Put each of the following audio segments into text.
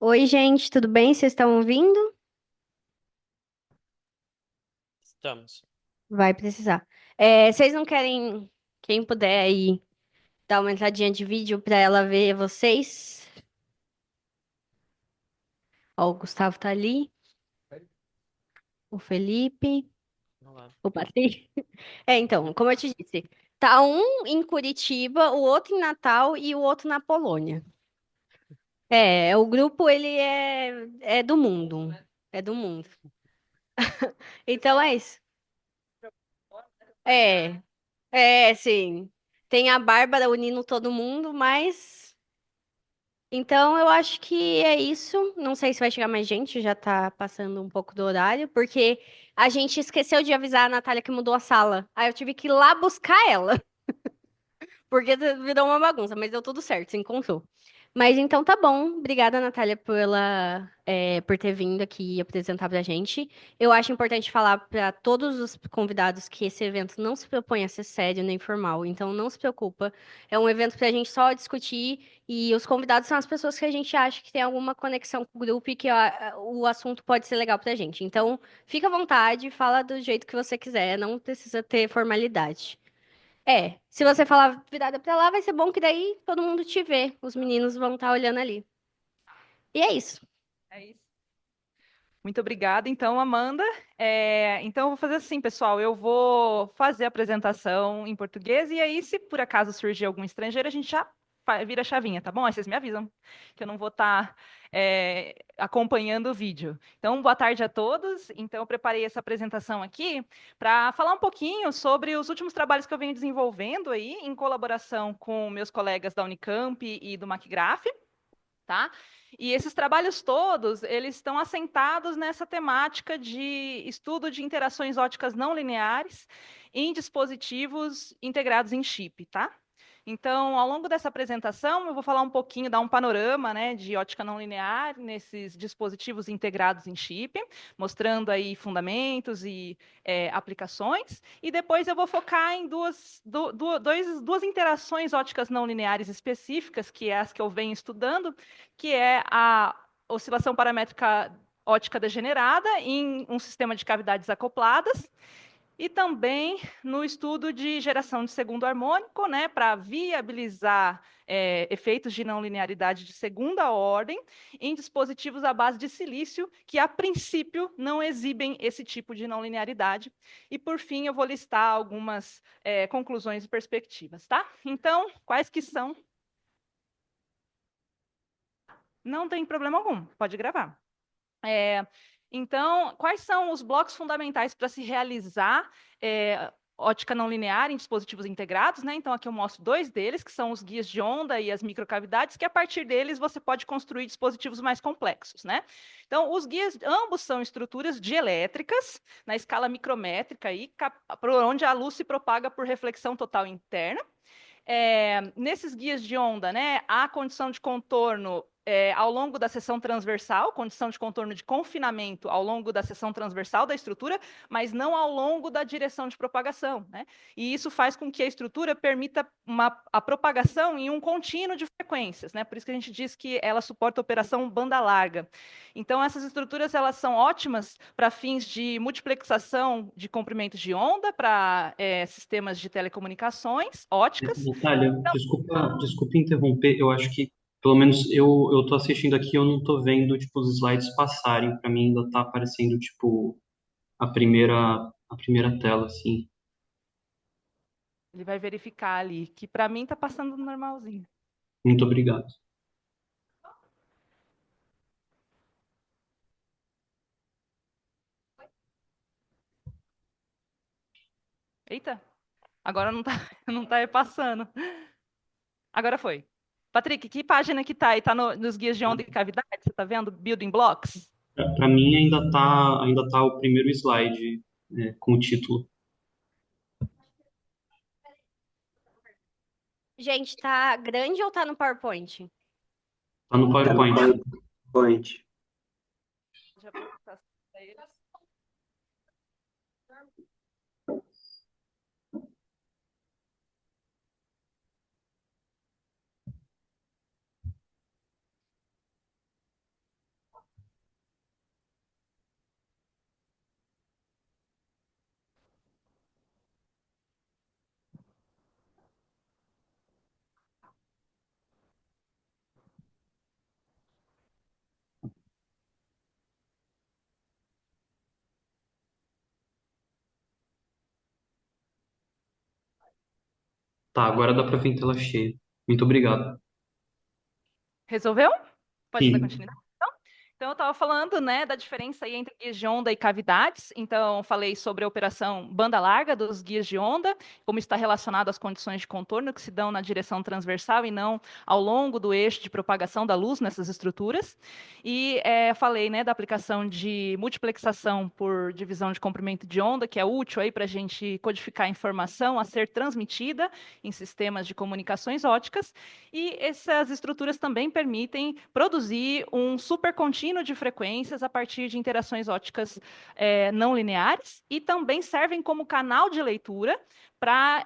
Oi, gente, tudo bem? Vocês estão ouvindo? Estamos. Vai precisar. Vocês não querem, quem puder aí, dar uma entradinha de vídeo pra ela ver vocês? Ó, o Gustavo tá ali, o Felipe, Vamos lá. o Patrick. Então, como eu te disse, tá um em Curitiba, o outro em Natal e o outro na Polônia. O grupo, ele é do mundo. É do mundo. Então é isso. É, sim. Tem a Bárbara unindo todo mundo, mas. Então eu acho que é isso. Não sei se vai chegar mais gente, já tá passando um pouco do horário, porque a gente esqueceu de avisar a Natália que mudou a sala. Aí eu tive que ir lá buscar ela, porque virou uma bagunça, mas deu tudo certo, se encontrou. Mas então tá bom. Obrigada, Natália, por ter vindo aqui apresentar pra gente. Eu acho importante falar para todos os convidados que esse evento não se propõe a ser sério nem formal, então não se preocupa. É um evento pra gente só discutir e os convidados são as pessoas que a gente acha que tem alguma conexão com o grupo e que o assunto pode ser legal pra gente. Então, fica à vontade, fala do jeito que você quiser, não precisa ter formalidade. Se você falar virada pra lá, vai ser bom que daí todo mundo te vê. Os meninos vão estar olhando ali. E é isso. É isso. Muito obrigada, então, Amanda. Então, eu vou fazer assim, pessoal. Eu vou fazer a apresentação em português e aí, se por acaso surgir algum estrangeiro, a gente já vira a chavinha, tá bom? Aí vocês me avisam que eu não vou estar acompanhando o vídeo. Então, boa tarde a todos. Então, eu preparei essa apresentação aqui para falar um pouquinho sobre os últimos trabalhos que eu venho desenvolvendo aí, em colaboração com meus colegas da Unicamp e do MacGraph, tá? E esses trabalhos todos, eles estão assentados nessa temática de estudo de interações ópticas não lineares em dispositivos integrados em chip, tá? Então, ao longo dessa apresentação, eu vou falar um pouquinho, dar um panorama, né, de ótica não linear nesses dispositivos integrados em chip, mostrando aí fundamentos e aplicações, e depois eu vou focar em duas interações óticas não lineares específicas, que é as que eu venho estudando, que é a oscilação paramétrica ótica degenerada em um sistema de cavidades acopladas, e também no estudo de geração de segundo harmônico, né, para viabilizar efeitos de não linearidade de segunda ordem em dispositivos à base de silício, que a princípio não exibem esse tipo de não linearidade. E por fim, eu vou listar algumas conclusões e perspectivas, tá? Então, quais que são? Não tem problema algum, pode gravar. Então, quais são os blocos fundamentais para se realizar ótica não linear em dispositivos integrados, né? Então, aqui eu mostro dois deles, que são os guias de onda e as microcavidades, que a partir deles você pode construir dispositivos mais complexos, né? Então, os guias, ambos são estruturas dielétricas, na escala micrométrica, aí, por onde a luz se propaga por reflexão total interna. Nesses guias de onda, né, há condição de contorno ao longo da seção transversal, condição de contorno de confinamento ao longo da seção transversal da estrutura, mas não ao longo da direção de propagação, né? E isso faz com que a estrutura permita a propagação em um contínuo de frequências, né? Por isso que a gente diz que ela suporta operação banda larga. Então, essas estruturas elas são ótimas para fins de multiplexação de comprimentos de onda, para sistemas de telecomunicações óticas. Natália, desculpa interromper. Eu acho que, pelo menos eu tô assistindo aqui, eu não tô vendo, tipo, os slides passarem. Para mim ainda tá aparecendo, tipo, a primeira tela, assim. Ele vai verificar ali, que para mim está passando normalzinho. Muito obrigado. Eita, agora não está não tá passando. Agora foi. Patrick, que página que está aí? Está nos guias de onda e cavidade? Você está vendo? Building Blocks? Para mim ainda tá o primeiro slide, com o título. Gente, tá grande ou tá no PowerPoint? Tá no Tá no PowerPoint. PowerPoint. Já vou passar para eles. Tá, agora dá pra ver em tela cheia. Muito obrigado. Resolveu? Pode dar Sim. continuidade? Então, eu estava falando, né, da diferença aí entre guias de onda e cavidades. Então, falei sobre a operação banda larga dos guias de onda, como está relacionado às condições de contorno que se dão na direção transversal e não ao longo do eixo de propagação da luz nessas estruturas. E falei, né, da aplicação de multiplexação por divisão de comprimento de onda, que é útil aí para a gente codificar a informação a ser transmitida em sistemas de comunicações óticas. E essas estruturas também permitem produzir um supercontínuo de frequências a partir de interações óticas não lineares e também servem como canal de leitura para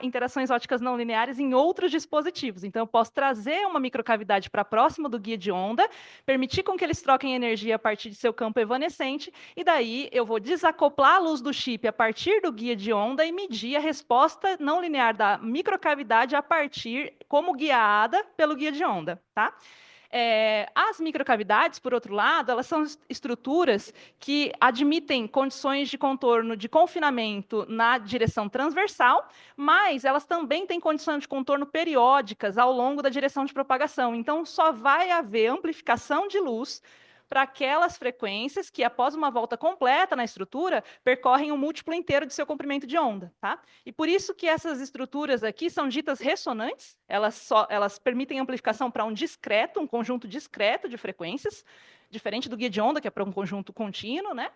interações óticas não lineares em outros dispositivos. Então, eu posso trazer uma microcavidade para próximo do guia de onda, permitir com que eles troquem energia a partir de seu campo evanescente, e daí eu vou desacoplar a luz do chip a partir do guia de onda e medir a resposta não linear da microcavidade a partir, como guiada pelo guia de onda, tá? As microcavidades, por outro lado, elas são estruturas que admitem condições de contorno de confinamento na direção transversal, mas elas também têm condições de contorno periódicas ao longo da direção de propagação. Então, só vai haver amplificação de luz para aquelas frequências que, após uma volta completa na estrutura, percorrem um múltiplo inteiro de seu comprimento de onda, tá? E por isso que essas estruturas aqui são ditas ressonantes, elas permitem amplificação para um conjunto discreto de frequências, diferente do guia de onda, que é para um conjunto contínuo, né?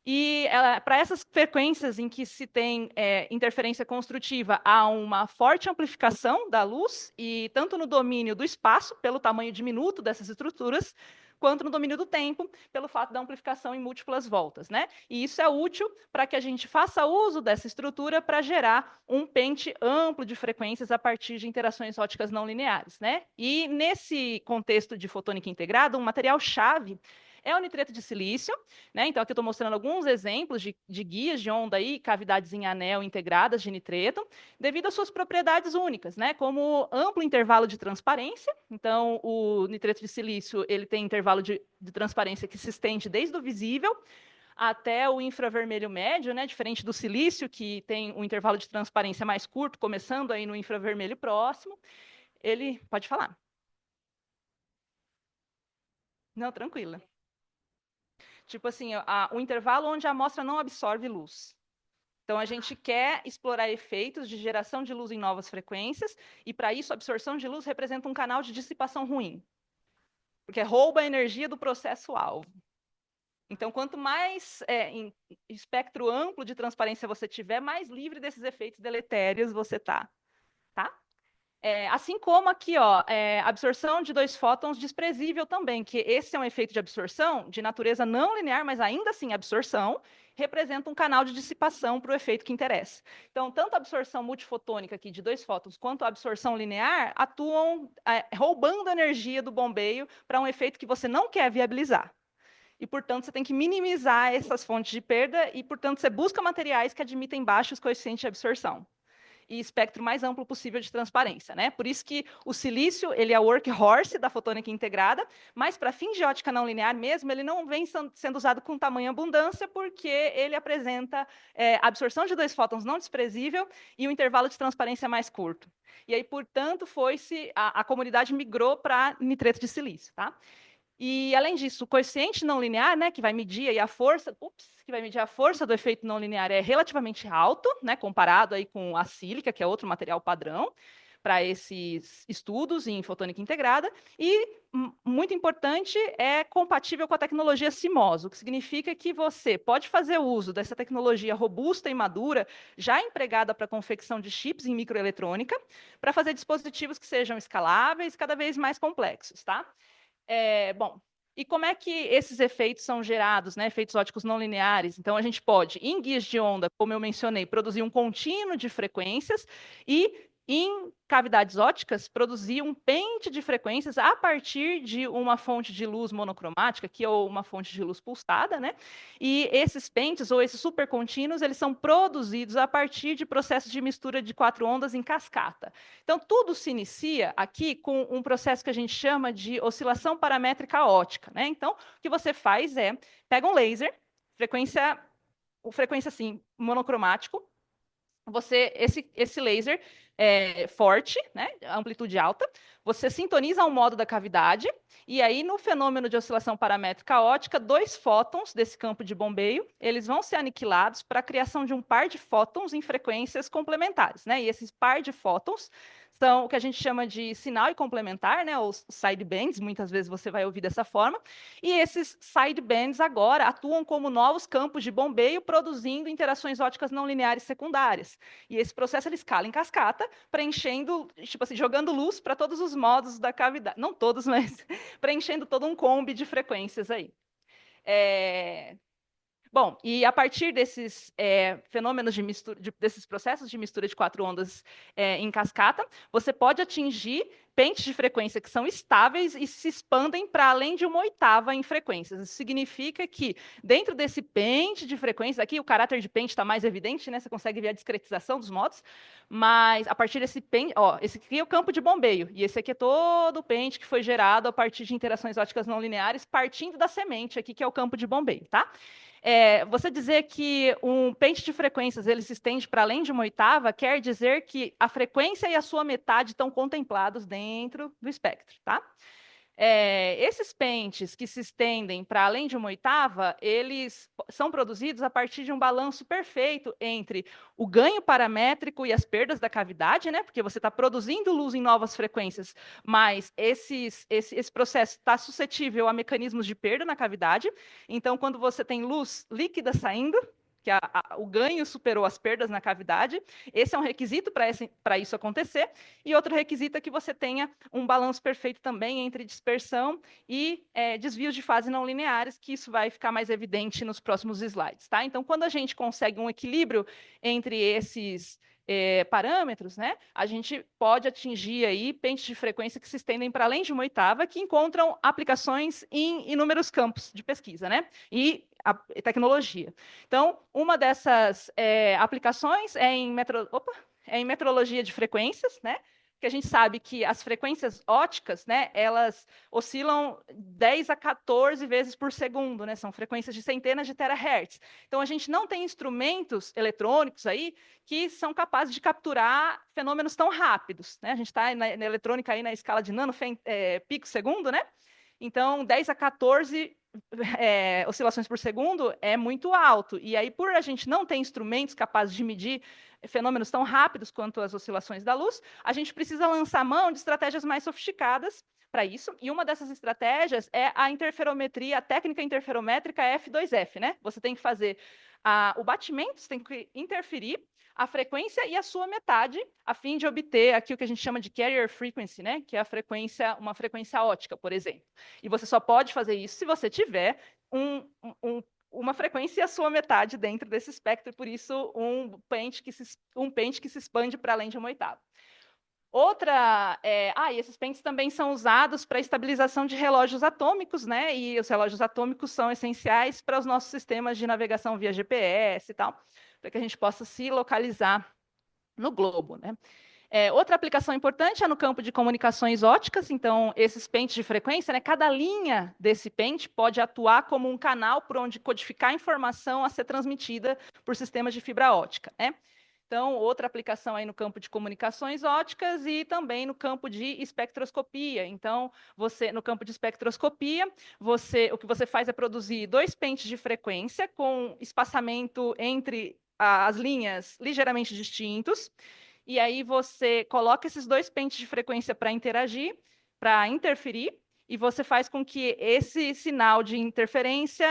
E para essas frequências em que se tem interferência construtiva, há uma forte amplificação da luz, e tanto no domínio do espaço, pelo tamanho diminuto dessas estruturas, quanto no domínio do tempo, pelo fato da amplificação em múltiplas voltas, né? E isso é útil para que a gente faça uso dessa estrutura para gerar um pente amplo de frequências a partir de interações óticas não lineares, né? E nesse contexto de fotônica integrada, um material-chave é o nitreto de silício, né? Então, aqui eu estou mostrando alguns exemplos de guias de onda e cavidades em anel integradas de nitreto, devido às suas propriedades únicas, né? Como amplo intervalo de transparência. Então, o nitreto de silício ele tem intervalo de transparência que se estende desde o visível até o infravermelho médio, né? Diferente do silício, que tem um intervalo de transparência mais curto, começando aí no infravermelho próximo. Ele pode falar. Não, tranquila. Tipo assim, o intervalo onde a amostra não absorve luz. Então, a gente quer explorar efeitos de geração de luz em novas frequências, e para isso, a absorção de luz representa um canal de dissipação ruim, porque rouba a energia do processo-alvo. Então, quanto mais em espectro amplo de transparência você tiver, mais livre desses efeitos deletérios você está. Tá? Assim como aqui, ó, absorção de 2 fótons desprezível também, que esse é um efeito de absorção de natureza não linear, mas ainda assim absorção, representa um canal de dissipação para o efeito que interessa. Então, tanto a absorção multifotônica aqui de 2 fótons, quanto a absorção linear, atuam roubando energia do bombeio para um efeito que você não quer viabilizar. E, portanto, você tem que minimizar essas fontes de perda e, portanto, você busca materiais que admitem baixos coeficientes de absorção e espectro mais amplo possível de transparência, né? Por isso que o silício, ele é o workhorse da fotônica integrada, mas para fins de ótica não linear mesmo, ele não vem sendo usado com tamanha abundância, porque ele apresenta absorção de 2 fótons não desprezível e um intervalo de transparência mais curto. E aí, portanto, a comunidade migrou para nitreto de silício, tá? E, além disso, o coeficiente não linear, né, que vai medir aí a força, que vai medir a força do efeito não linear é relativamente alto, né, comparado aí com a sílica, que é outro material padrão para esses estudos em fotônica integrada, e, muito importante, é compatível com a tecnologia CMOS, o que significa que você pode fazer uso dessa tecnologia robusta e madura, já empregada para a confecção de chips em microeletrônica, para fazer dispositivos que sejam escaláveis e cada vez mais complexos, tá? Bom, e como é que esses efeitos são gerados, né? Efeitos ópticos não lineares? Então, a gente pode, em guias de onda, como eu mencionei, produzir um contínuo de frequências e, em cavidades ópticas, produzir um pente de frequências a partir de uma fonte de luz monocromática, que é uma fonte de luz pulsada, né? E esses pentes, ou esses supercontínuos, eles são produzidos a partir de processos de mistura de 4 ondas em cascata. Então, tudo se inicia aqui com um processo que a gente chama de oscilação paramétrica ótica, né? Então, o que você faz é, pega um laser, frequência assim, monocromático, esse laser forte, né, amplitude alta, você sintoniza um modo da cavidade, e aí no fenômeno de oscilação paramétrica ótica, 2 fótons desse campo de bombeio, eles vão ser aniquilados para a criação de um par de fótons em frequências complementares, né? E esses par de fótons são o que a gente chama de sinal e complementar, né, os sidebands, muitas vezes você vai ouvir dessa forma, e esses sidebands agora atuam como novos campos de bombeio, produzindo interações ópticas não lineares secundárias. E esse processo ele escala em cascata, preenchendo, tipo assim, jogando luz para todos os modos da cavidade. Não todos, mas preenchendo todo um combi de frequências aí. Bom, e a partir desses fenômenos de mistura, desses processos de mistura de 4 ondas em cascata, você pode atingir pentes de frequência que são estáveis e se expandem para além de 1/8 em frequências. Isso significa que dentro desse pente de frequência, aqui o caráter de pente está mais evidente, né? Você consegue ver a discretização dos modos, mas a partir desse pente, ó, esse aqui é o campo de bombeio, e esse aqui é todo o pente que foi gerado a partir de interações ópticas não lineares, partindo da semente aqui, que é o campo de bombeio, tá? Você dizer que um pente de frequências ele se estende para além de 1/8 quer dizer que a frequência e a sua metade estão contemplados dentro do espectro, tá? Esses pentes que se estendem para além de 1/8, eles são produzidos a partir de um balanço perfeito entre o ganho paramétrico e as perdas da cavidade, né? Porque você está produzindo luz em novas frequências, mas esse processo está suscetível a mecanismos de perda na cavidade. Então, quando você tem luz líquida saindo, que o ganho superou as perdas na cavidade, esse é um requisito para isso acontecer, e outro requisito é que você tenha um balanço perfeito também entre dispersão e desvios de fase não lineares, que isso vai ficar mais evidente nos próximos slides. Tá? Então, quando a gente consegue um equilíbrio entre esses parâmetros, né, a gente pode atingir aí pentes de frequência que se estendem para além de 1/8, que encontram aplicações em inúmeros campos de pesquisa, né, e tecnologia. Então, uma dessas aplicações é em metrologia de frequências, né, que a gente sabe que as frequências óticas, né, elas oscilam 10 a 14 vezes por segundo, né, são frequências de centenas de terahertz. Então, a gente não tem instrumentos eletrônicos aí que são capazes de capturar fenômenos tão rápidos, né? A gente está na eletrônica aí na escala de pico segundo, né? Então, 10 a 14 oscilações por segundo é muito alto. E aí, por a gente não ter instrumentos capazes de medir fenômenos tão rápidos quanto as oscilações da luz, a gente precisa lançar mão de estratégias mais sofisticadas para isso. E uma dessas estratégias é a interferometria, a técnica interferométrica F2F, né? Você tem que fazer o batimento, você tem que interferir a frequência e a sua metade, a fim de obter aqui o que a gente chama de carrier frequency, né? Que é uma frequência ótica, por exemplo. E você só pode fazer isso se você tiver uma frequência e a sua metade dentro desse espectro, e por isso um pente que se expande para além de 1/8. E esses pentes também são usados para estabilização de relógios atômicos, né? E os relógios atômicos são essenciais para os nossos sistemas de navegação via GPS e tal, para que a gente possa se localizar no globo, né? Outra aplicação importante é no campo de comunicações óticas. Então, esses pentes de frequência, né, cada linha desse pente pode atuar como um canal por onde codificar a informação a ser transmitida por sistemas de fibra ótica, né? Então, outra aplicação aí no campo de comunicações óticas e também no campo de espectroscopia. Então, no campo de espectroscopia, o que você faz é produzir 2 pentes de frequência com espaçamento entre as linhas ligeiramente distintos, e aí você coloca esses 2 pentes de frequência para interagir, para interferir, e você faz com que esse sinal de interferência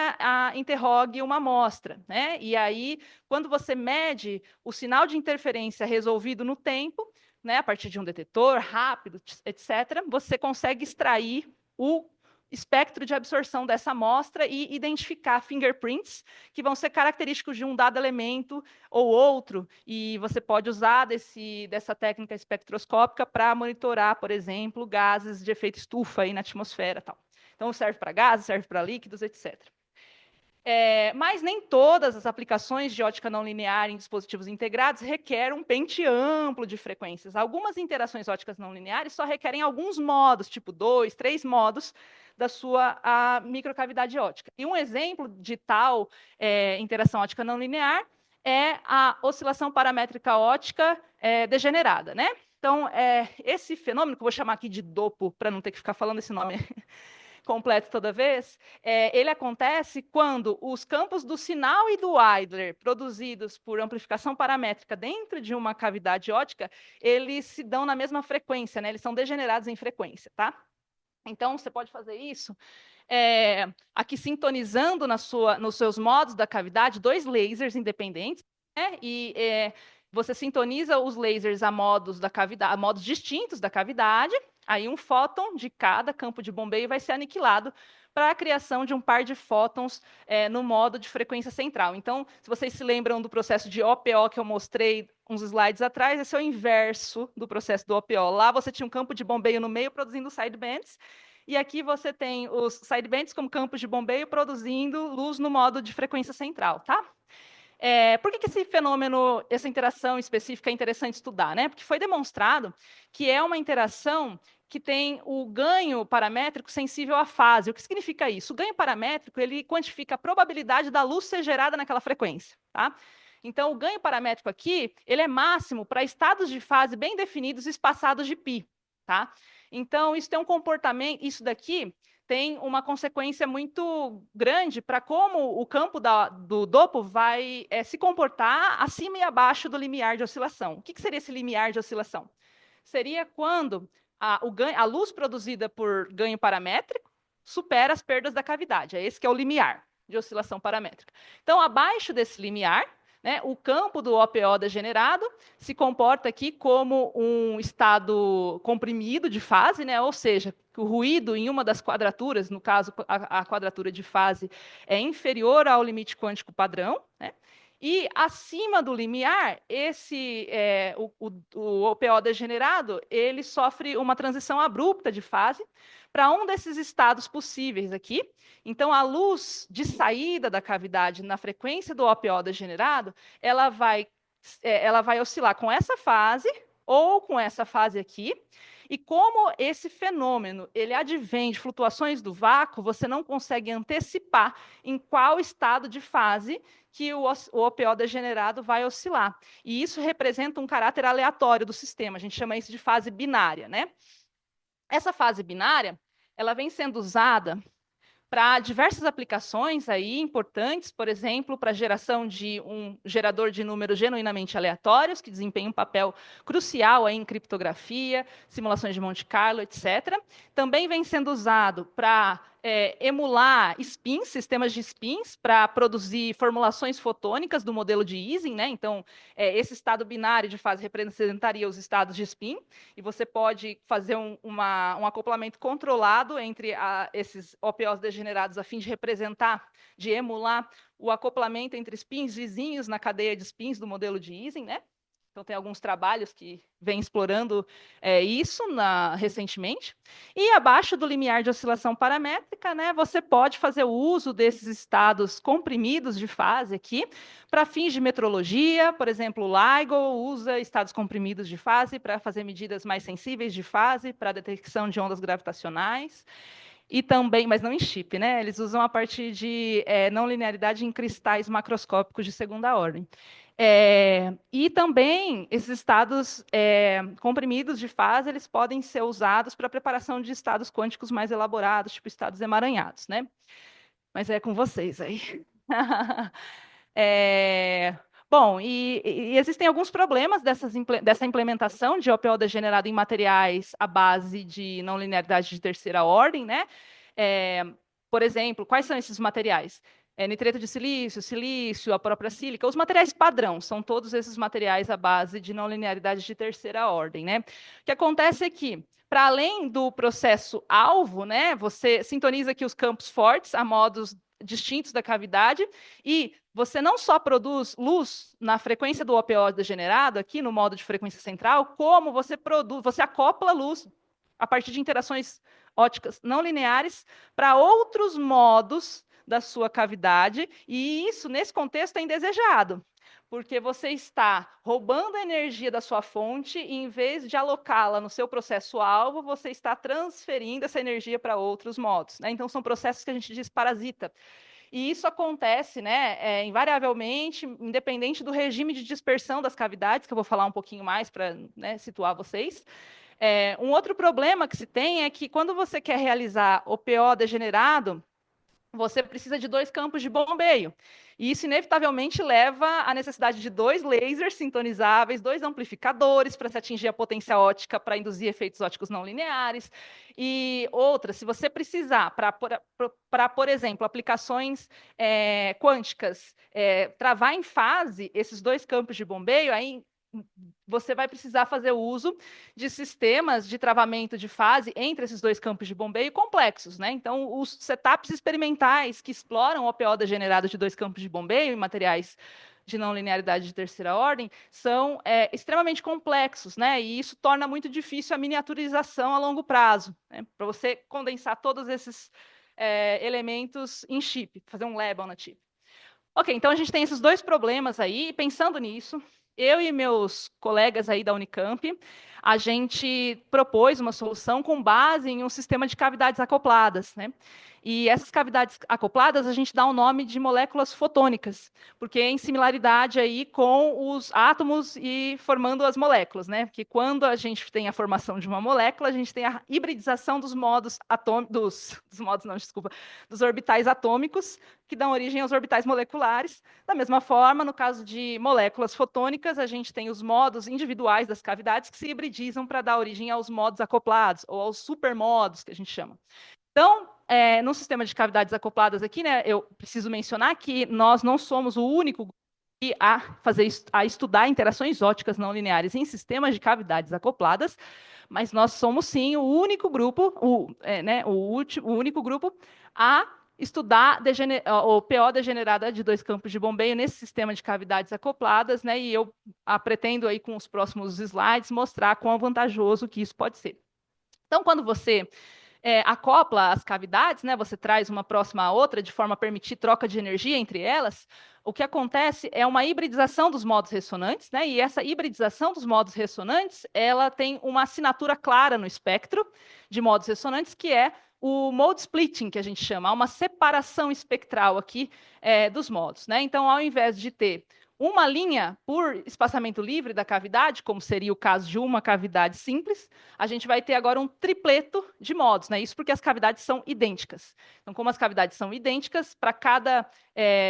interrogue uma amostra, né? E aí, quando você mede o sinal de interferência resolvido no tempo, né, a partir de um detetor rápido, etc., você consegue extrair o espectro de absorção dessa amostra e identificar fingerprints, que vão ser característicos de um dado elemento ou outro, e você pode usar dessa técnica espectroscópica para monitorar, por exemplo, gases de efeito estufa aí na atmosfera. Tal. Então, serve para gases, serve para líquidos, etc. Mas nem todas as aplicações de ótica não linear em dispositivos integrados requerem um pente amplo de frequências. Algumas interações óticas não lineares só requerem alguns modos, tipo 2, 3 modos, da sua microcavidade ótica. E um exemplo de tal interação ótica não linear é a oscilação paramétrica óptica degenerada, né? Então, esse fenômeno, que eu vou chamar aqui de dopo, para não ter que ficar falando esse nome completo toda vez, ele acontece quando os campos do sinal e do Eidler, produzidos por amplificação paramétrica dentro de uma cavidade óptica, eles se dão na mesma frequência, né? Eles são degenerados em frequência, tá? Então, você pode fazer isso aqui sintonizando nos seus modos da cavidade, 2 lasers independentes, né? E você sintoniza os lasers a modos da cavidade, a modos distintos da cavidade. Aí um fóton de cada campo de bombeio vai ser aniquilado para a criação de um par de fótons no modo de frequência central. Então, se vocês se lembram do processo de OPO que eu mostrei uns slides atrás, esse é o inverso do processo do OPO. Lá você tinha um campo de bombeio no meio produzindo sidebands, e aqui você tem os sidebands como campos de bombeio produzindo luz no modo de frequência central, tá? Por que esse fenômeno, essa interação específica é interessante estudar, né? Porque foi demonstrado que é uma interação que tem o ganho paramétrico sensível à fase. O que significa isso? O ganho paramétrico, ele quantifica a probabilidade da luz ser gerada naquela frequência, tá? Então, o ganho paramétrico aqui, ele é máximo para estados de fase bem definidos e espaçados de π, tá? Então, isso tem um comportamento, isso daqui tem uma consequência muito grande para como o campo do dopo vai se comportar acima e abaixo do limiar de oscilação. O que seria esse limiar de oscilação? Seria quando a luz produzida por ganho paramétrico supera as perdas da cavidade. É esse que é o limiar de oscilação paramétrica. Então, abaixo desse limiar, né, o campo do OPO degenerado se comporta aqui como um estado comprimido de fase, né, ou seja, que o ruído em uma das quadraturas, no caso a quadratura de fase, é inferior ao limite quântico padrão, né, e acima do limiar, o OPO degenerado ele sofre uma transição abrupta de fase para um desses estados possíveis aqui. Então, a luz de saída da cavidade na frequência do OPO degenerado, ela vai oscilar com essa fase ou com essa fase aqui. E como esse fenômeno ele advém de flutuações do vácuo, você não consegue antecipar em qual estado de fase que o OPO degenerado vai oscilar. E isso representa um caráter aleatório do sistema. A gente chama isso de fase binária, né? Essa fase binária, ela vem sendo usada para diversas aplicações aí importantes, por exemplo, para a geração de um gerador de números genuinamente aleatórios, que desempenha um papel crucial aí em criptografia, simulações de Monte Carlo, etc. Também vem sendo usado para emular spins, sistemas de spins, para produzir formulações fotônicas do modelo de Ising, né? Então, esse estado binário de fase representaria os estados de spin, e você pode fazer um acoplamento controlado entre esses OPOs degenerados a fim de representar, de emular o acoplamento entre spins vizinhos na cadeia de spins do modelo de Ising, né? Então, tem alguns trabalhos que vêm explorando isso recentemente. E abaixo do limiar de oscilação paramétrica, né, você pode fazer o uso desses estados comprimidos de fase aqui para fins de metrologia. Por exemplo, o LIGO usa estados comprimidos de fase para fazer medidas mais sensíveis de fase, para detecção de ondas gravitacionais. E também, mas não em chip, né? Eles usam a partir de não linearidade em cristais macroscópicos de segunda ordem. E também esses estados comprimidos de fase, eles podem ser usados para a preparação de estados quânticos mais elaborados, tipo estados emaranhados, né? Mas é com vocês aí. Bom, e existem alguns problemas dessa implementação de OPO degenerado em materiais à base de não linearidade de terceira ordem, né? Por exemplo, quais são esses materiais? Nitreto de silício, silício, a própria sílica, os materiais padrão, são todos esses materiais à base de não linearidade de terceira ordem, né? O que acontece é que, para além do processo alvo, né, você sintoniza aqui os campos fortes a modos distintos da cavidade, e você não só produz luz na frequência do OPO degenerado, aqui no modo de frequência central, como você acopla luz a partir de interações ópticas não lineares para outros modos da sua cavidade, e isso, nesse contexto, é indesejado, porque você está roubando a energia da sua fonte e, em vez de alocá-la no seu processo-alvo, você está transferindo essa energia para outros modos, né? Então, são processos que a gente diz parasita. E isso acontece, né, invariavelmente, independente do regime de dispersão das cavidades, que eu vou falar um pouquinho mais para, né, situar vocês. Um outro problema que se tem é que quando você quer realizar o PO degenerado, você precisa de 2 campos de bombeio. E isso, inevitavelmente, leva à necessidade de 2 lasers sintonizáveis, 2 amplificadores para se atingir a potência ótica para induzir efeitos óticos não lineares. E outra, se você precisar, para, por exemplo, aplicações quânticas, travar em fase esses 2 campos de bombeio, aí você vai precisar fazer uso de sistemas de travamento de fase entre esses 2 campos de bombeio complexos, né? Então, os setups experimentais que exploram o OPO degenerado de 2 campos de bombeio em materiais de não linearidade de terceira ordem são extremamente complexos, né? E isso torna muito difícil a miniaturização a longo prazo, né? Para você condensar todos esses elementos em chip, fazer um lab on a chip. Ok, então a gente tem esses 2 problemas aí, e pensando nisso, eu e meus colegas aí da Unicamp, a gente propôs uma solução com base em um sistema de cavidades acopladas, né? E essas cavidades acopladas a gente dá o nome de moléculas fotônicas, porque é em similaridade aí com os átomos e formando as moléculas, né? Porque quando a gente tem a formação de uma molécula, a gente tem a hibridização dos modos dos orbitais atômicos, que dão origem aos orbitais moleculares. Da mesma forma, no caso de moléculas fotônicas, a gente tem os modos individuais das cavidades que se hibridizam para dar origem aos modos acoplados, ou aos supermodos, que a gente chama. Então, no sistema de cavidades acopladas aqui, né, eu preciso mencionar que nós não somos o único grupo a estudar interações ópticas não lineares em sistemas de cavidades acopladas, mas nós somos sim o único grupo, o único grupo a estudar o PO degenerada de 2 campos de bombeio nesse sistema de cavidades acopladas, né? E eu pretendo aí com os próximos slides mostrar quão vantajoso que isso pode ser. Então, quando você acopla as cavidades, né, você traz uma próxima à outra de forma a permitir troca de energia entre elas, o que acontece é uma hibridização dos modos ressonantes, né, e essa hibridização dos modos ressonantes, ela tem uma assinatura clara no espectro de modos ressonantes, que é o mode splitting, que a gente chama, há uma separação espectral aqui dos modos, né? Então, ao invés de ter uma linha por espaçamento livre da cavidade, como seria o caso de uma cavidade simples, a gente vai ter agora um tripleto de modos, né? Isso porque as cavidades são idênticas. Então, como as cavidades são idênticas, para cada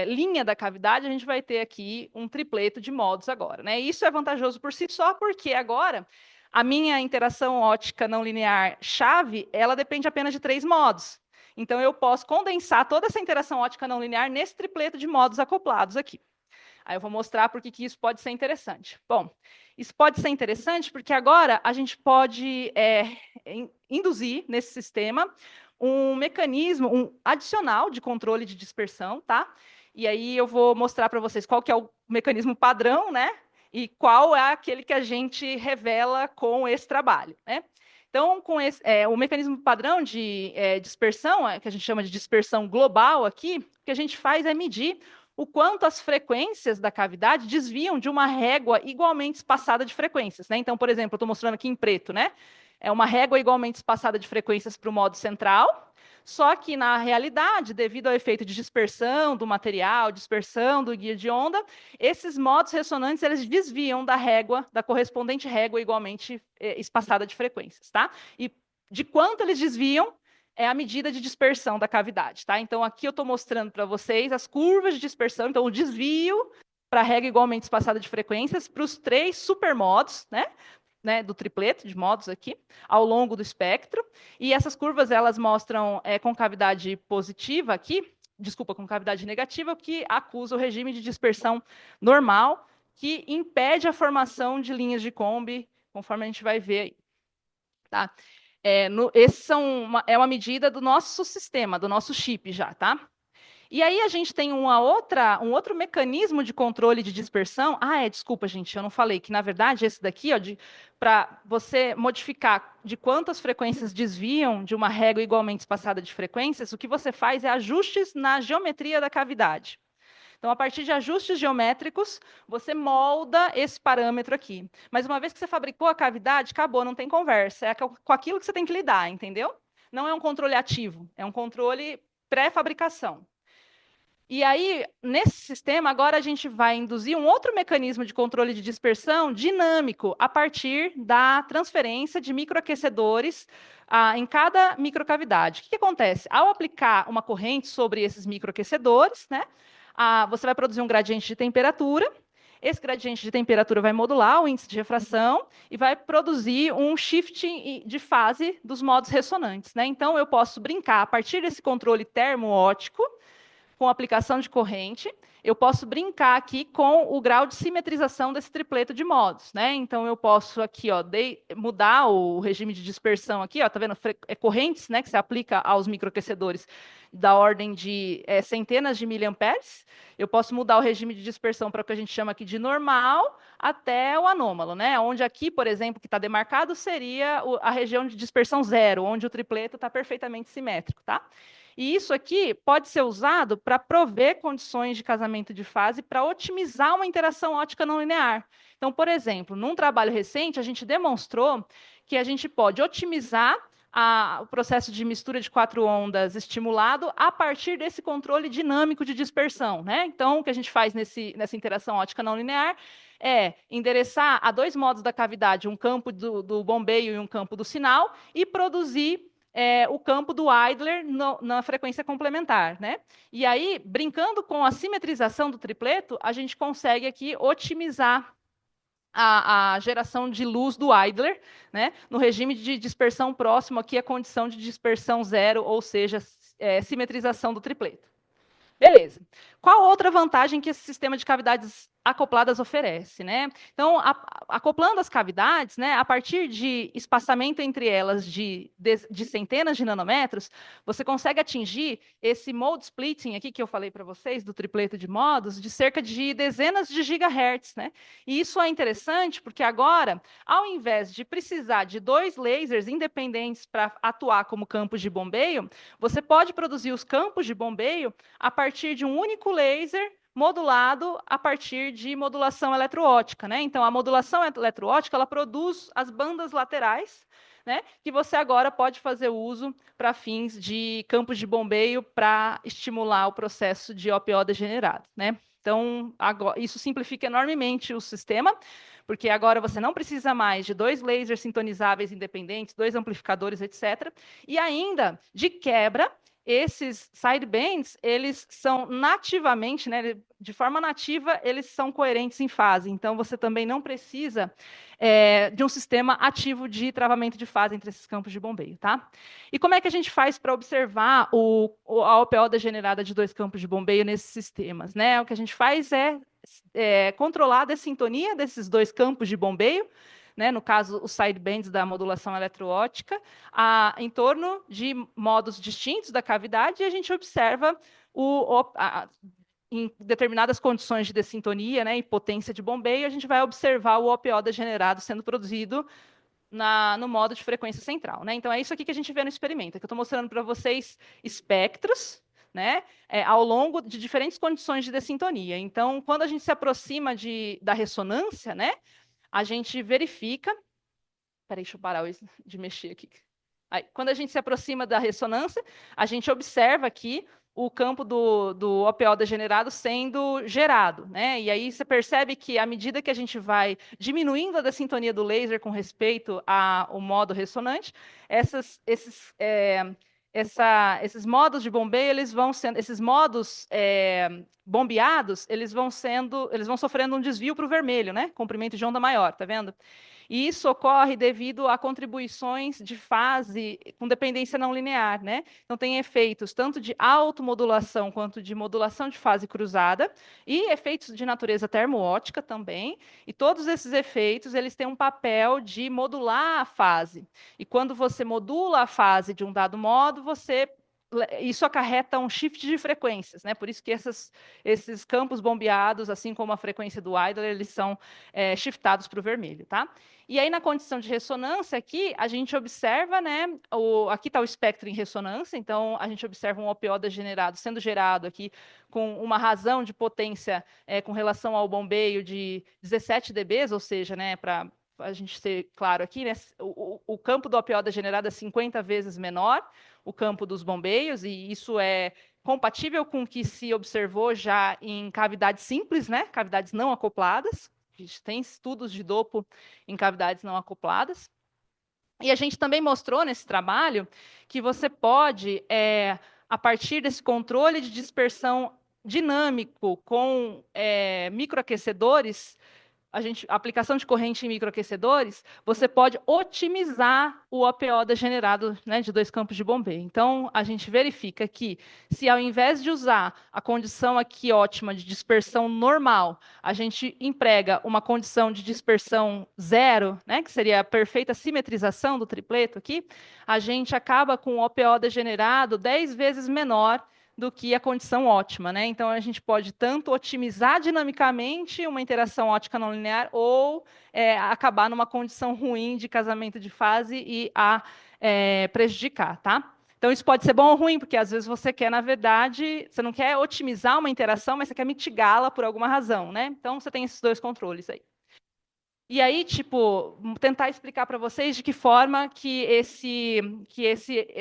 linha da cavidade, a gente vai ter aqui um tripleto de modos agora, né? Isso é vantajoso por si só, porque agora a minha interação óptica não linear chave, ela depende apenas de 3 modos. Então, eu posso condensar toda essa interação óptica não linear nesse tripleto de modos acoplados aqui. Aí eu vou mostrar por que isso pode ser interessante. Bom, isso pode ser interessante porque agora a gente pode induzir nesse sistema um mecanismo adicional de controle de dispersão, tá? E aí eu vou mostrar para vocês qual que é o mecanismo padrão, né? E qual é aquele que a gente revela com esse trabalho, né? Então, com o mecanismo padrão de dispersão, que a gente chama de dispersão global aqui, o que a gente faz é medir o quanto as frequências da cavidade desviam de uma régua igualmente espaçada de frequências, né? Então, por exemplo, eu estou mostrando aqui em preto, né? É uma régua igualmente espaçada de frequências para o modo central, só que, na realidade, devido ao efeito de dispersão do material, dispersão do guia de onda, esses modos ressonantes eles desviam da régua, da correspondente régua igualmente espaçada de frequências, tá? E de quanto eles desviam é a medida de dispersão da cavidade, tá? Então, aqui eu estou mostrando para vocês as curvas de dispersão, então, o desvio para a régua igualmente espaçada de frequências para os 3 supermodos, né, do tripleto de modos aqui, ao longo do espectro. E essas curvas, elas mostram concavidade positiva aqui, desculpa, concavidade negativa, que acusa o regime de dispersão normal, que impede a formação de linhas de Combe, conforme a gente vai ver aí, tá? É uma medida do nosso sistema, do nosso chip já, tá? E aí a gente tem um outro mecanismo de controle de dispersão. Desculpa, gente, eu não falei que, na verdade, esse daqui, para você modificar de quantas frequências desviam de uma régua igualmente espaçada de frequências, o que você faz é ajustes na geometria da cavidade. Então, a partir de ajustes geométricos, você molda esse parâmetro aqui. Mas uma vez que você fabricou a cavidade, acabou, não tem conversa. É com aquilo que você tem que lidar, entendeu? Não é um controle ativo, é um controle pré-fabricação. E aí, nesse sistema, agora a gente vai induzir um outro mecanismo de controle de dispersão dinâmico a partir da transferência de microaquecedores em cada microcavidade. O que acontece? Ao aplicar uma corrente sobre esses microaquecedores, né, você vai produzir um gradiente de temperatura. Esse gradiente de temperatura vai modular o índice de refração e vai produzir um shift de fase dos modos ressonantes, né? Então, eu posso brincar a partir desse controle termoóptico, com aplicação de corrente, eu posso brincar aqui com o grau de simetrização desse tripleto de modos, né? Então, eu posso aqui, ó, mudar o regime de dispersão aqui, ó, tá vendo? Correntes, né, que se aplica aos microaquecedores da ordem de centenas de miliamperes. Eu posso mudar o regime de dispersão para o que a gente chama aqui de normal até o anômalo, né? Onde aqui, por exemplo, que está demarcado, seria a região de dispersão zero, onde o tripleto está perfeitamente simétrico, tá? E isso aqui pode ser usado para prover condições de casamento de fase para otimizar uma interação óptica não linear. Então, por exemplo, num trabalho recente, a gente demonstrou que a gente pode otimizar o processo de mistura de 4 ondas estimulado a partir desse controle dinâmico de dispersão, né? Então, o que a gente faz nessa interação óptica não linear é endereçar a 2 modos da cavidade, um campo do bombeio e um campo do sinal, e produzir o campo do Idler na frequência complementar, né? E aí, brincando com a simetrização do tripleto, a gente consegue aqui otimizar a geração de luz do Idler, né? No regime de dispersão próximo aqui, a condição de dispersão zero, ou seja, simetrização do tripleto. Beleza. Qual outra vantagem que esse sistema de cavidades acopladas oferece, né? Então, acoplando as cavidades, né, a partir de espaçamento entre elas de centenas de nanômetros, você consegue atingir esse mode splitting aqui que eu falei para vocês, do tripleto de modos, de cerca de dezenas de gigahertz, né? E isso é interessante porque agora, ao invés de precisar de 2 lasers independentes para atuar como campos de bombeio, você pode produzir os campos de bombeio a partir de um único laser modulado a partir de modulação eletroóptica, né? Então, a modulação eletroóptica, ela produz as bandas laterais, né, que você agora pode fazer uso para fins de campos de bombeio para estimular o processo de OPO degenerado, né? Então, agora, isso simplifica enormemente o sistema, porque agora você não precisa mais de 2 lasers sintonizáveis independentes, 2 amplificadores, etc. E ainda, de quebra, esses sidebands, eles são nativamente, né, de forma nativa, eles são coerentes em fase. Então, você também não precisa de um sistema ativo de travamento de fase entre esses campos de bombeio, tá? E como é que a gente faz para observar a OPO degenerada de 2 campos de bombeio nesses sistemas, né? O que a gente faz é controlar a sintonia desses 2 campos de bombeio, né, no caso, os sidebands da modulação eletroóptica, em torno de modos distintos da cavidade, e a gente observa, em determinadas condições de dessintonia, né, e potência de bombeio, a gente vai observar o OPO degenerado sendo produzido no modo de frequência central, né? Então, é isso aqui que a gente vê no experimento, que eu estou mostrando para vocês espectros, né, ao longo de diferentes condições de dessintonia. Então, quando a gente se aproxima da ressonância, né, a gente verifica... Peraí, deixa eu parar de mexer aqui. Aí, quando a gente se aproxima da ressonância, a gente observa aqui o campo do OPO degenerado sendo gerado, né? E aí você percebe que, à medida que a gente vai diminuindo a dessintonia do laser com respeito ao modo ressonante, esses modos de bombeio, eles vão sendo, esses modos bombeados, eles vão sofrendo um desvio para o vermelho, né? Comprimento de onda maior, tá vendo? E isso ocorre devido a contribuições de fase com dependência não linear, né? Então, tem efeitos tanto de automodulação quanto de modulação de fase cruzada e efeitos de natureza termoóptica também. E todos esses efeitos, eles têm um papel de modular a fase. E quando você modula a fase de um dado modo, isso acarreta um shift de frequências, né? Por isso que esses campos bombeados, assim como a frequência do Idler, eles são shiftados para o vermelho, tá? E aí, na condição de ressonância, aqui, a gente observa, né, aqui está o espectro em ressonância, então, a gente observa um OPO degenerado sendo gerado aqui com uma razão de potência com relação ao bombeio de 17 dB, ou seja, né, para a gente ser claro aqui, né, o campo do OPO degenerado é 50 vezes menor, o campo dos bombeios, e isso é compatível com o que se observou já em cavidades simples, né? Cavidades não acopladas. A gente tem estudos de dopo em cavidades não acopladas. E a gente também mostrou nesse trabalho que você pode, a partir desse controle de dispersão dinâmico com microaquecedores, a aplicação de corrente em microaquecedores, você pode otimizar o OPO degenerado, né, de dois campos de bombeio. Então, a gente verifica que, se ao invés de usar a condição aqui ótima de dispersão normal, a gente emprega uma condição de dispersão zero, né, que seria a perfeita simetrização do tripleto aqui, a gente acaba com o OPO degenerado 10 vezes menor do que a condição ótima, né? Então, a gente pode tanto otimizar dinamicamente uma interação ótica não linear ou acabar numa condição ruim de casamento de fase e prejudicar, tá? Então, isso pode ser bom ou ruim, porque às vezes você quer, na verdade, você não quer otimizar uma interação, mas você quer mitigá-la por alguma razão, né? Então, você tem esses dois controles aí. E aí, tipo, tentar explicar para vocês de que forma que esse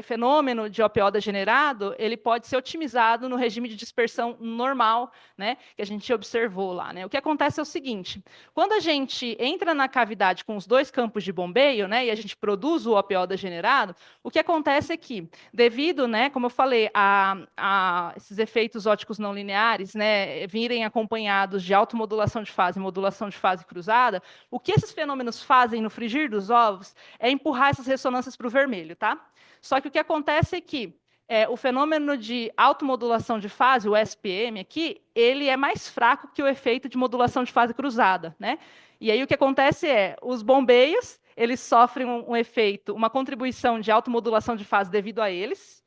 fenômeno de OPO degenerado ele pode ser otimizado no regime de dispersão normal, né, que a gente observou lá, né? O que acontece é o seguinte: quando a gente entra na cavidade com os dois campos de bombeio, né, e a gente produz o OPO degenerado, o que acontece é que, devido, né, como eu falei, a esses efeitos óticos não lineares, né, virem acompanhados de automodulação de fase e modulação de fase cruzada, o que esses fenômenos fazem no frigir dos ovos é empurrar essas ressonâncias para o vermelho, tá? Só que o que acontece é que o fenômeno de automodulação de fase, o SPM aqui, ele é mais fraco que o efeito de modulação de fase cruzada, né? E aí o que acontece é, os bombeios, eles sofrem um efeito, uma contribuição de automodulação de fase devido a eles,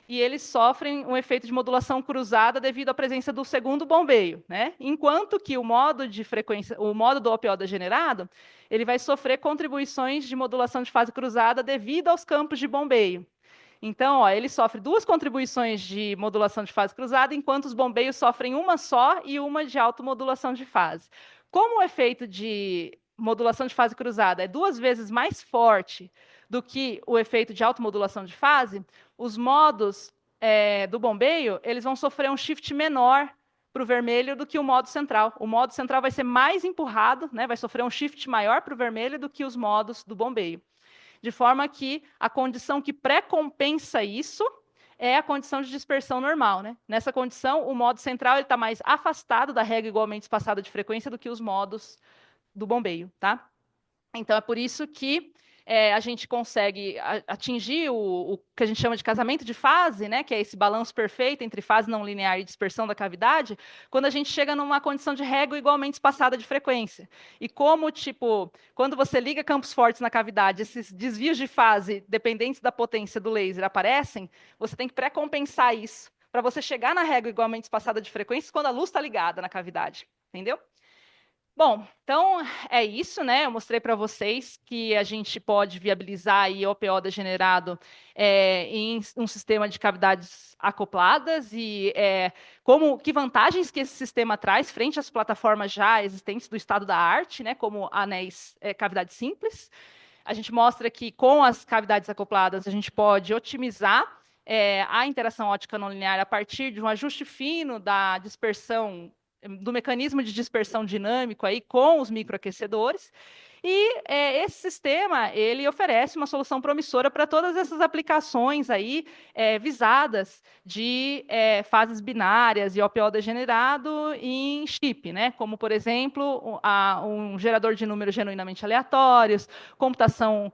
e eles sofrem um efeito de modulação cruzada devido à presença do segundo bombeio, né? Enquanto que o modo de frequência, o modo do OPO degenerado, ele vai sofrer contribuições de modulação de fase cruzada devido aos campos de bombeio. Então, ó, ele sofre duas contribuições de modulação de fase cruzada, enquanto os bombeios sofrem uma só e uma de automodulação de fase. Como o efeito de modulação de fase cruzada é 2 vezes mais forte do que o efeito de automodulação de fase, os modos do bombeio eles vão sofrer um shift menor para o vermelho do que o modo central. O modo central vai ser mais empurrado, né, vai sofrer um shift maior para o vermelho do que os modos do bombeio. De forma que a condição que pré-compensa isso é a condição de dispersão normal, né? Nessa condição, o modo central está mais afastado da régua igualmente espaçada de frequência do que os modos do bombeio, tá? Então, é por isso que a gente consegue atingir o que a gente chama de casamento de fase, né, que é esse balanço perfeito entre fase não linear e dispersão da cavidade, quando a gente chega numa condição de régua igualmente espaçada de frequência. E como, tipo, quando você liga campos fortes na cavidade, esses desvios de fase dependentes da potência do laser aparecem, você tem que pré-compensar isso para você chegar na régua igualmente espaçada de frequência quando a luz está ligada na cavidade, entendeu? Bom, então é isso, né? Eu mostrei para vocês que a gente pode viabilizar aí o OPO degenerado em um sistema de cavidades acopladas e que vantagens que esse sistema traz frente às plataformas já existentes do estado da arte, né? Como anéis cavidade simples. A gente mostra que com as cavidades acopladas a gente pode otimizar a interação ótica não linear a partir de um ajuste fino da dispersão do mecanismo de dispersão dinâmico aí com os microaquecedores. E esse sistema ele oferece uma solução promissora para todas essas aplicações aí visadas de fases binárias e OPO degenerado em chip, né? Como, por exemplo, um gerador de números genuinamente aleatórios, computação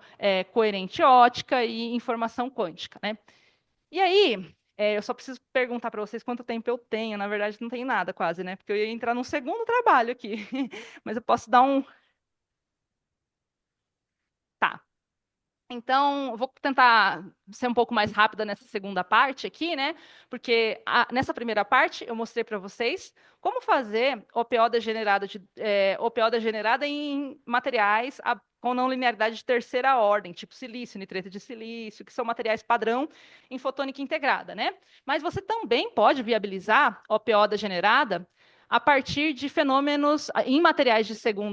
coerente ótica e informação quântica, né? E aí, eu só preciso perguntar para vocês quanto tempo eu tenho. Na verdade, não tem nada quase, né? Porque eu ia entrar num segundo trabalho aqui. Mas eu posso dar um. Tá. Então, vou tentar ser um pouco mais rápida nessa segunda parte aqui, né? Porque nessa primeira parte eu mostrei para vocês como fazer OPO degenerada em materiais com não linearidade de terceira ordem, tipo silício, nitrito de silício, que são materiais padrão em fotônica integrada, né? Mas você também pode viabilizar OPO degenerada a partir de fenômenos em materiais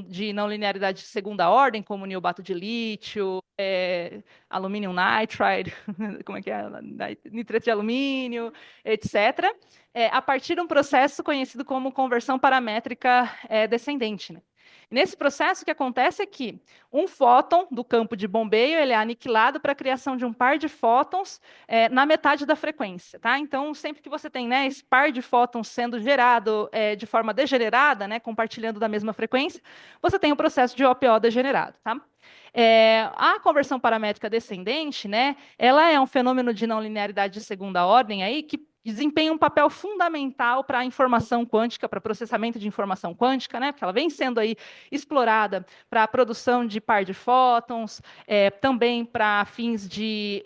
de não linearidade de segunda ordem, como niobate de lítio, alumínio nitride, como é que é? Nitrito de alumínio, etc., a partir de um processo conhecido como conversão paramétrica descendente, né? Nesse processo, o que acontece é que um fóton do campo de bombeio ele é aniquilado para a criação de um par de fótons na metade da frequência. Tá? Então, sempre que você tem, né, esse par de fótons sendo gerado de forma degenerada, né, compartilhando da mesma frequência, você tem o processo de OPO degenerado. Tá? A conversão paramétrica descendente, né, ela é um fenômeno de não linearidade de segunda ordem aí, que desempenha um papel fundamental para a informação quântica, para processamento de informação quântica, né, porque ela vem sendo aí explorada para a produção de par de fótons, também para fins de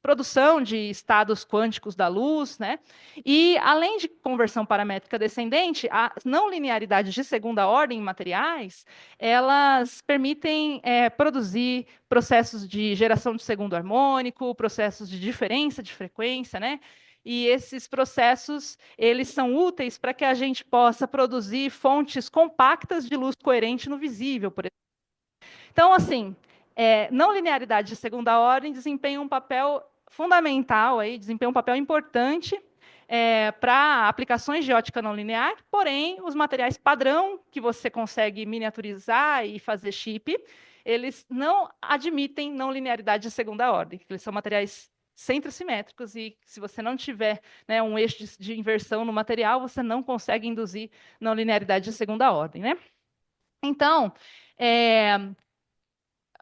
produção de estados quânticos da luz, né? E, além de conversão paramétrica descendente, as não linearidades de segunda ordem em materiais, elas permitem produzir processos de geração de segundo harmônico, processos de diferença de frequência, né? E esses processos, eles são úteis para que a gente possa produzir fontes compactas de luz coerente no visível, por exemplo. Então, assim, não linearidade de segunda ordem desempenha um papel fundamental, aí, desempenha um papel importante para aplicações de ótica não linear, porém, os materiais padrão que você consegue miniaturizar e fazer chip, eles não admitem não linearidade de segunda ordem. Eles são materiais centrosimétricos e se você não tiver, né, um eixo de inversão no material, você não consegue induzir não linearidade de segunda ordem, né? Então,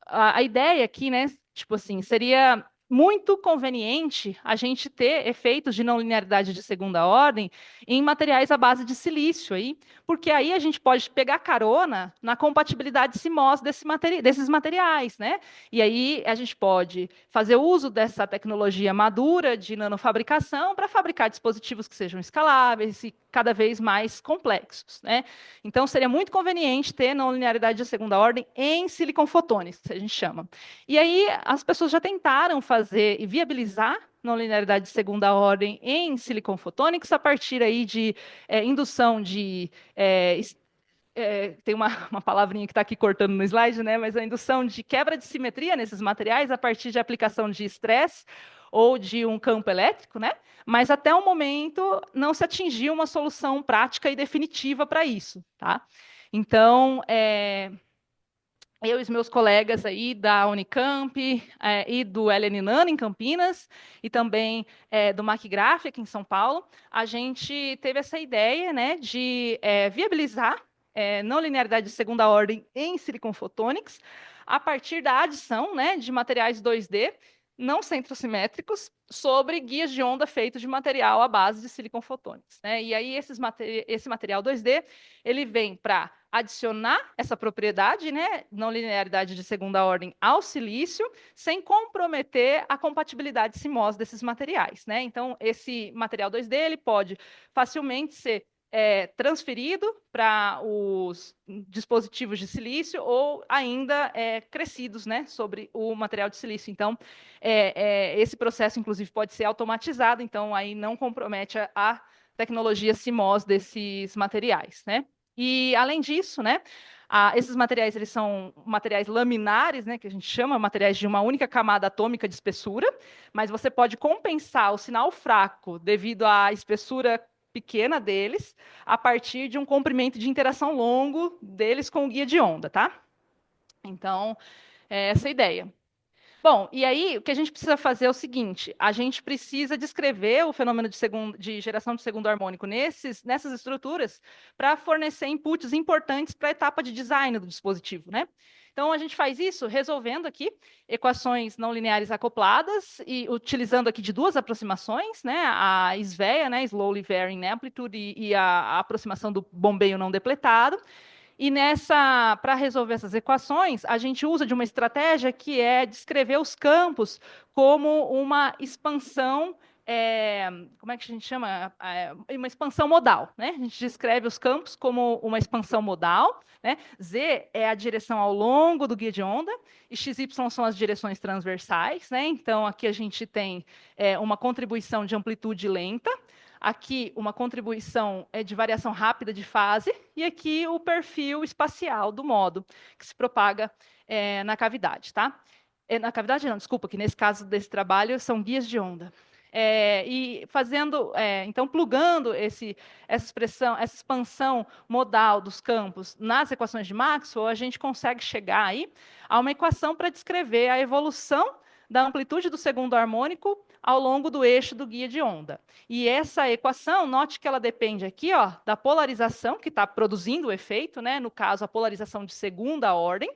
a ideia aqui, né, tipo assim, seria muito conveniente a gente ter efeitos de não linearidade de segunda ordem em materiais à base de silício aí, porque aí a gente pode pegar carona na compatibilidade CMOS desses materiais, né? E aí a gente pode fazer uso dessa tecnologia madura de nanofabricação para fabricar dispositivos que sejam escaláveis e cada vez mais complexos, né? Então seria muito conveniente ter não linearidade de segunda ordem em silicon photonics, que a gente chama. E aí as pessoas já tentaram fazer e viabilizar não linearidade de segunda ordem em silicon photonics a partir aí de indução de tem uma palavrinha que está aqui cortando no slide, né? Mas a indução de quebra de simetria nesses materiais a partir de aplicação de estresse ou de um campo elétrico, né? Mas até o momento não se atingiu uma solução prática e definitiva para isso, tá? Então, eu e os meus colegas aí da Unicamp e do LN-Nano em Campinas e também do MacGraph aqui em São Paulo, a gente teve essa ideia, né, de viabilizar não linearidade de segunda ordem em silicon photonics a partir da adição, né, de materiais 2D não centrosimétricos sobre guias de onda feitos de material à base de silicon photonics, né? E aí esse material 2D ele vem para adicionar essa propriedade, né, não linearidade de segunda ordem ao silício, sem comprometer a compatibilidade CMOS desses materiais, né? Então esse material 2D ele pode facilmente ser transferido para os dispositivos de silício ou ainda crescidos, né, sobre o material de silício. Então, esse processo, inclusive, pode ser automatizado, então aí não compromete a tecnologia CMOS desses materiais, né? E, além disso, né, esses materiais eles são materiais laminares, né, que a gente chama materiais de uma única camada atômica de espessura, mas você pode compensar o sinal fraco devido à espessura pequena deles, a partir de um comprimento de interação longo deles com o guia de onda, tá? Então, essa é a ideia. Bom, e aí o que a gente precisa fazer é o seguinte, a gente precisa descrever o fenômeno de geração de segundo harmônico nessas estruturas para fornecer inputs importantes para a etapa de design do dispositivo, né? Então, a gente faz isso resolvendo aqui equações não lineares acopladas e utilizando aqui de duas aproximações, né? A SVEA, né? Slowly Varying Amplitude, e a aproximação do bombeio não depletado. E para resolver essas equações, a gente usa de uma estratégia que é descrever os campos como uma expansão, como é que a gente chama? Uma expansão modal, né? A gente descreve os campos como uma expansão modal, né? Z é a direção ao longo do guia de onda, e XY são as direções transversais, né? Então, aqui a gente tem uma contribuição de amplitude lenta. Aqui, uma contribuição de variação rápida de fase, e aqui o perfil espacial do modo que se propaga na cavidade, tá? Na cavidade não, desculpa, que nesse caso desse trabalho são guias de onda. E fazendo, então, plugando essa expansão modal dos campos nas equações de Maxwell, a gente consegue chegar aí a uma equação para descrever a evolução da amplitude do segundo harmônico ao longo do eixo do guia de onda. E essa equação, note que ela depende aqui, ó, da polarização que está produzindo o efeito, né? No caso, a polarização de segunda ordem.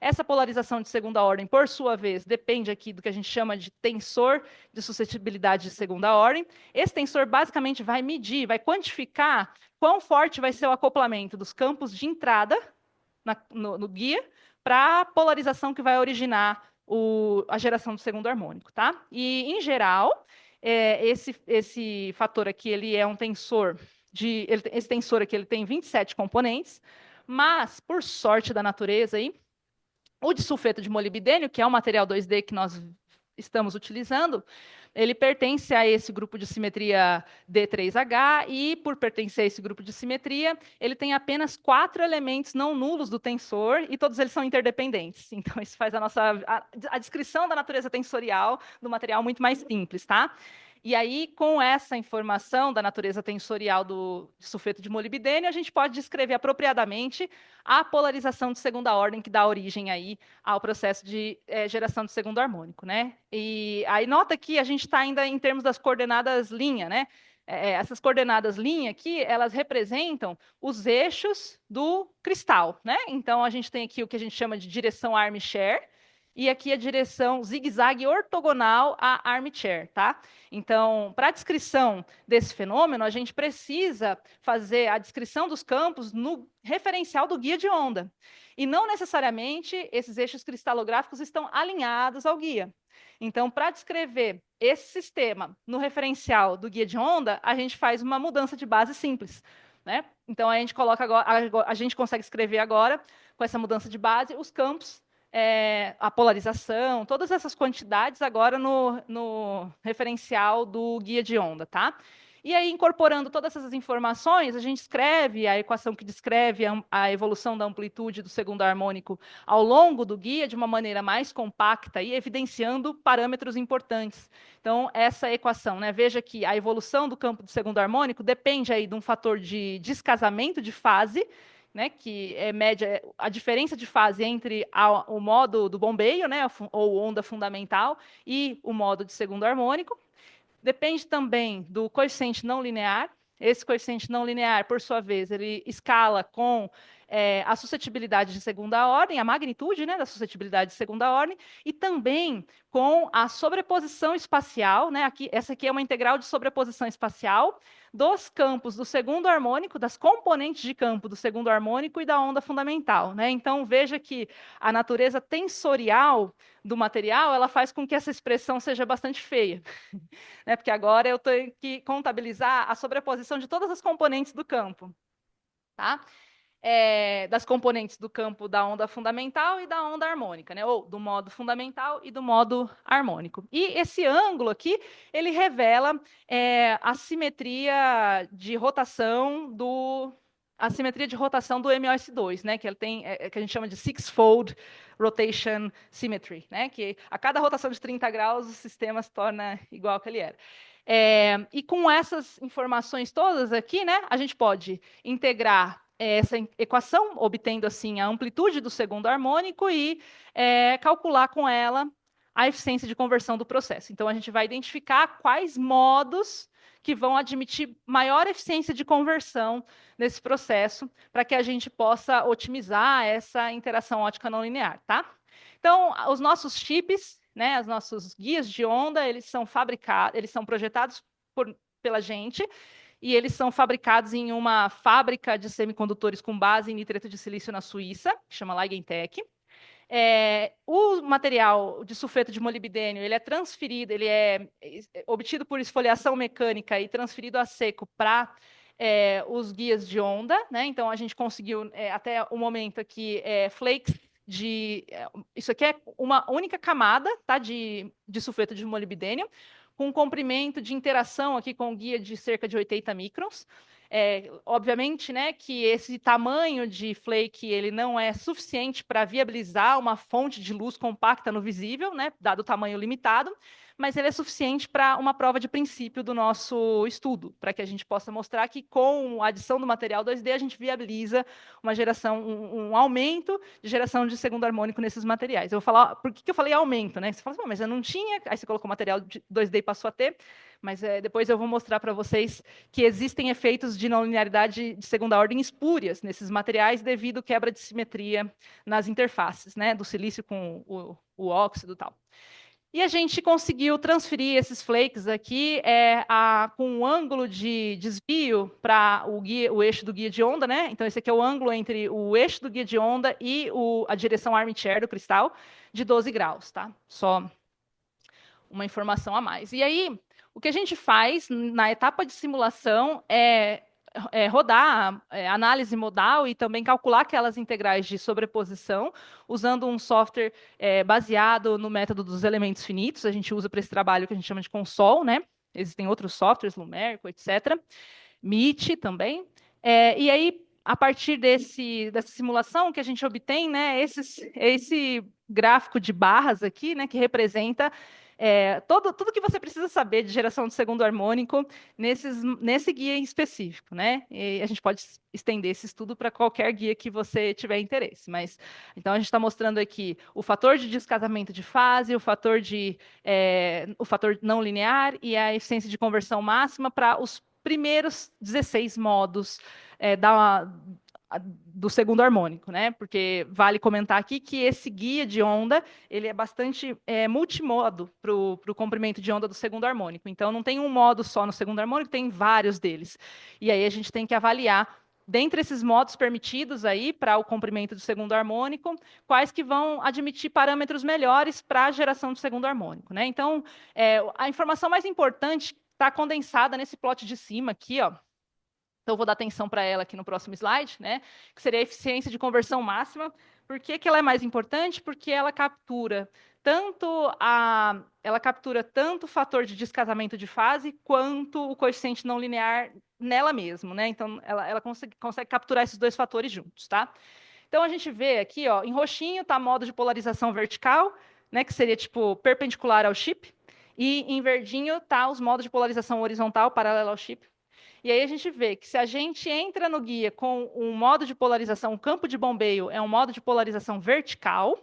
Essa polarização de segunda ordem, por sua vez, depende aqui do que a gente chama de tensor de suscetibilidade de segunda ordem. Esse tensor basicamente vai medir, vai quantificar quão forte vai ser o acoplamento dos campos de entrada no guia para a polarização que vai originar a geração do segundo harmônico, tá? E, em geral, esse fator aqui, ele é um tensor esse tensor aqui, ele tem 27 componentes, mas, por sorte da natureza aí, o disulfeto de molibdênio, que é o material 2D que nós estamos utilizando, ele pertence a esse grupo de simetria D3H e, por pertencer a esse grupo de simetria, ele tem apenas 4 elementos não nulos do tensor e todos eles são interdependentes. Então, isso faz a descrição da natureza tensorial do material muito mais simples, tá? E aí, com essa informação da natureza tensorial do sulfeto de molibdênio, a gente pode descrever apropriadamente a polarização de segunda ordem que dá origem aí ao processo de geração de segundo harmônico, né? E aí nota que a gente está ainda em termos das coordenadas linha, né? Essas coordenadas linha aqui, elas representam os eixos do cristal, né? Então, a gente tem aqui o que a gente chama de direção armchair, e aqui a direção zigue-zague ortogonal a armchair, tá? Então, para a descrição desse fenômeno, a gente precisa fazer a descrição dos campos no referencial do guia de onda. E não necessariamente esses eixos cristalográficos estão alinhados ao guia. Então, para descrever esse sistema no referencial do guia de onda, a gente faz uma mudança de base simples, né? Então, a gente coloca agora, a gente consegue escrever agora, com essa mudança de base, os campos, a polarização, todas essas quantidades agora no referencial do guia de onda, tá? E aí, incorporando todas essas informações, a gente escreve a equação que descreve a evolução da amplitude do segundo harmônico ao longo do guia de uma maneira mais compacta e evidenciando parâmetros importantes. Então, essa equação, né? Veja que a evolução do campo do segundo harmônico depende aí de um fator de descasamento de fase, né, que mede a diferença de fase entre o modo do bombeio, né, ou onda fundamental, e o modo de segundo harmônico. Depende também do coeficiente não linear. Esse coeficiente não linear, por sua vez, ele escala com a suscetibilidade de segunda ordem, a magnitude, né, da suscetibilidade de segunda ordem, e também com a sobreposição espacial, né, essa aqui é uma integral de sobreposição espacial dos campos do segundo harmônico, das componentes de campo do segundo harmônico e da onda fundamental, né? Então, veja que a natureza tensorial do material, ela faz com que essa expressão seja bastante feia, né? Porque agora eu tenho que contabilizar a sobreposição de todas as componentes do campo, tá? Das componentes do campo da onda fundamental e da onda harmônica, né? Ou do modo fundamental e do modo harmônico. E esse ângulo aqui, ele revela a simetria de rotação do MOS2, né? Que ele tem, que a gente chama de six-fold rotation symmetry, né? Que a cada rotação de 30 graus o sistema se torna igual que ele era. E com essas informações todas aqui, né? A gente pode integrar essa equação, obtendo assim a amplitude do segundo harmônico e calcular com ela a eficiência de conversão do processo. Então, a gente vai identificar quais modos que vão admitir maior eficiência de conversão nesse processo, para que a gente possa otimizar essa interação ótica não linear, tá? Então, os nossos chips, né, os nossos guias de onda, eles são fabricados, eles são projetados pela gente, e eles são fabricados em uma fábrica de semicondutores com base em nitreto de silício na Suíça, que chama Ligentech. O material de sulfeto de molibdênio, ele é transferido, ele é obtido por esfoliação mecânica e transferido a seco para os guias de onda, né? Então, a gente conseguiu, até o momento aqui, flakes isso aqui é uma única camada, tá, de sulfeto de molibdênio, com um comprimento de interação aqui com o guia de cerca de 80 microns. Obviamente, né, que esse tamanho de flake ele não é suficiente para viabilizar uma fonte de luz compacta no visível, né, dado o tamanho limitado, mas ele é suficiente para uma prova de princípio do nosso estudo, para que a gente possa mostrar que com a adição do material 2D a gente viabiliza uma geração, um aumento de geração de segundo harmônico nesses materiais. Eu vou falar, por que eu falei aumento, né? Você fala assim, mas eu não tinha, aí você colocou material de 2D e passou a ter, mas depois eu vou mostrar para vocês que existem efeitos de não linearidade de segunda ordem espúrias nesses materiais devido à quebra de simetria nas interfaces, né, do silício com o óxido e tal. E a gente conseguiu transferir esses flakes aqui com um ângulo de desvio para o eixo do guia de onda, né? Então, esse aqui é o ângulo entre o eixo do guia de onda e a direção armchair do cristal, de 12 graus, tá? Só uma informação a mais. E aí, o que a gente faz na etapa de simulação é rodar análise modal e também calcular aquelas integrais de sobreposição, usando um software baseado no método dos elementos finitos. A gente usa para esse trabalho que a gente chama de console, né? Existem outros softwares, Lumerical, etc. MIT também. E aí, a partir dessa simulação que a gente obtém, né, esse gráfico de barras aqui, né, que representa tudo que você precisa saber de geração de segundo harmônico nesse guia em específico, né? E a gente pode estender esse estudo para qualquer guia que você tiver interesse. Mas então a gente está mostrando aqui o fator de descasamento de fase, o fator não linear e a eficiência de conversão máxima para os primeiros 16 modos do segundo harmônico, né? Porque vale comentar aqui que esse guia de onda ele é bastante multimodo para o comprimento de onda do segundo harmônico. Então, não tem um modo só no segundo harmônico, tem vários deles. E aí a gente tem que avaliar, dentre esses modos permitidos aí para o comprimento do segundo harmônico, quais que vão admitir parâmetros melhores para a geração do segundo harmônico, né? Então, a informação mais importante está condensada nesse plot de cima aqui, ó. Então, eu vou dar atenção para ela aqui no próximo slide, né? Que seria a eficiência de conversão máxima. Por que ela é mais importante? Porque ela captura tanto o fator de descasamento de fase quanto o coeficiente não linear nela mesma, né? Então, ela consegue capturar esses dois fatores juntos, tá? Então, a gente vê aqui, ó, em roxinho está modo de polarização vertical, né? Que seria tipo perpendicular ao chip. E em verdinho está os modos de polarização horizontal paralelo ao chip. E aí a gente vê que se a gente entra no guia com um modo de polarização, um campo de bombeio é um modo de polarização vertical,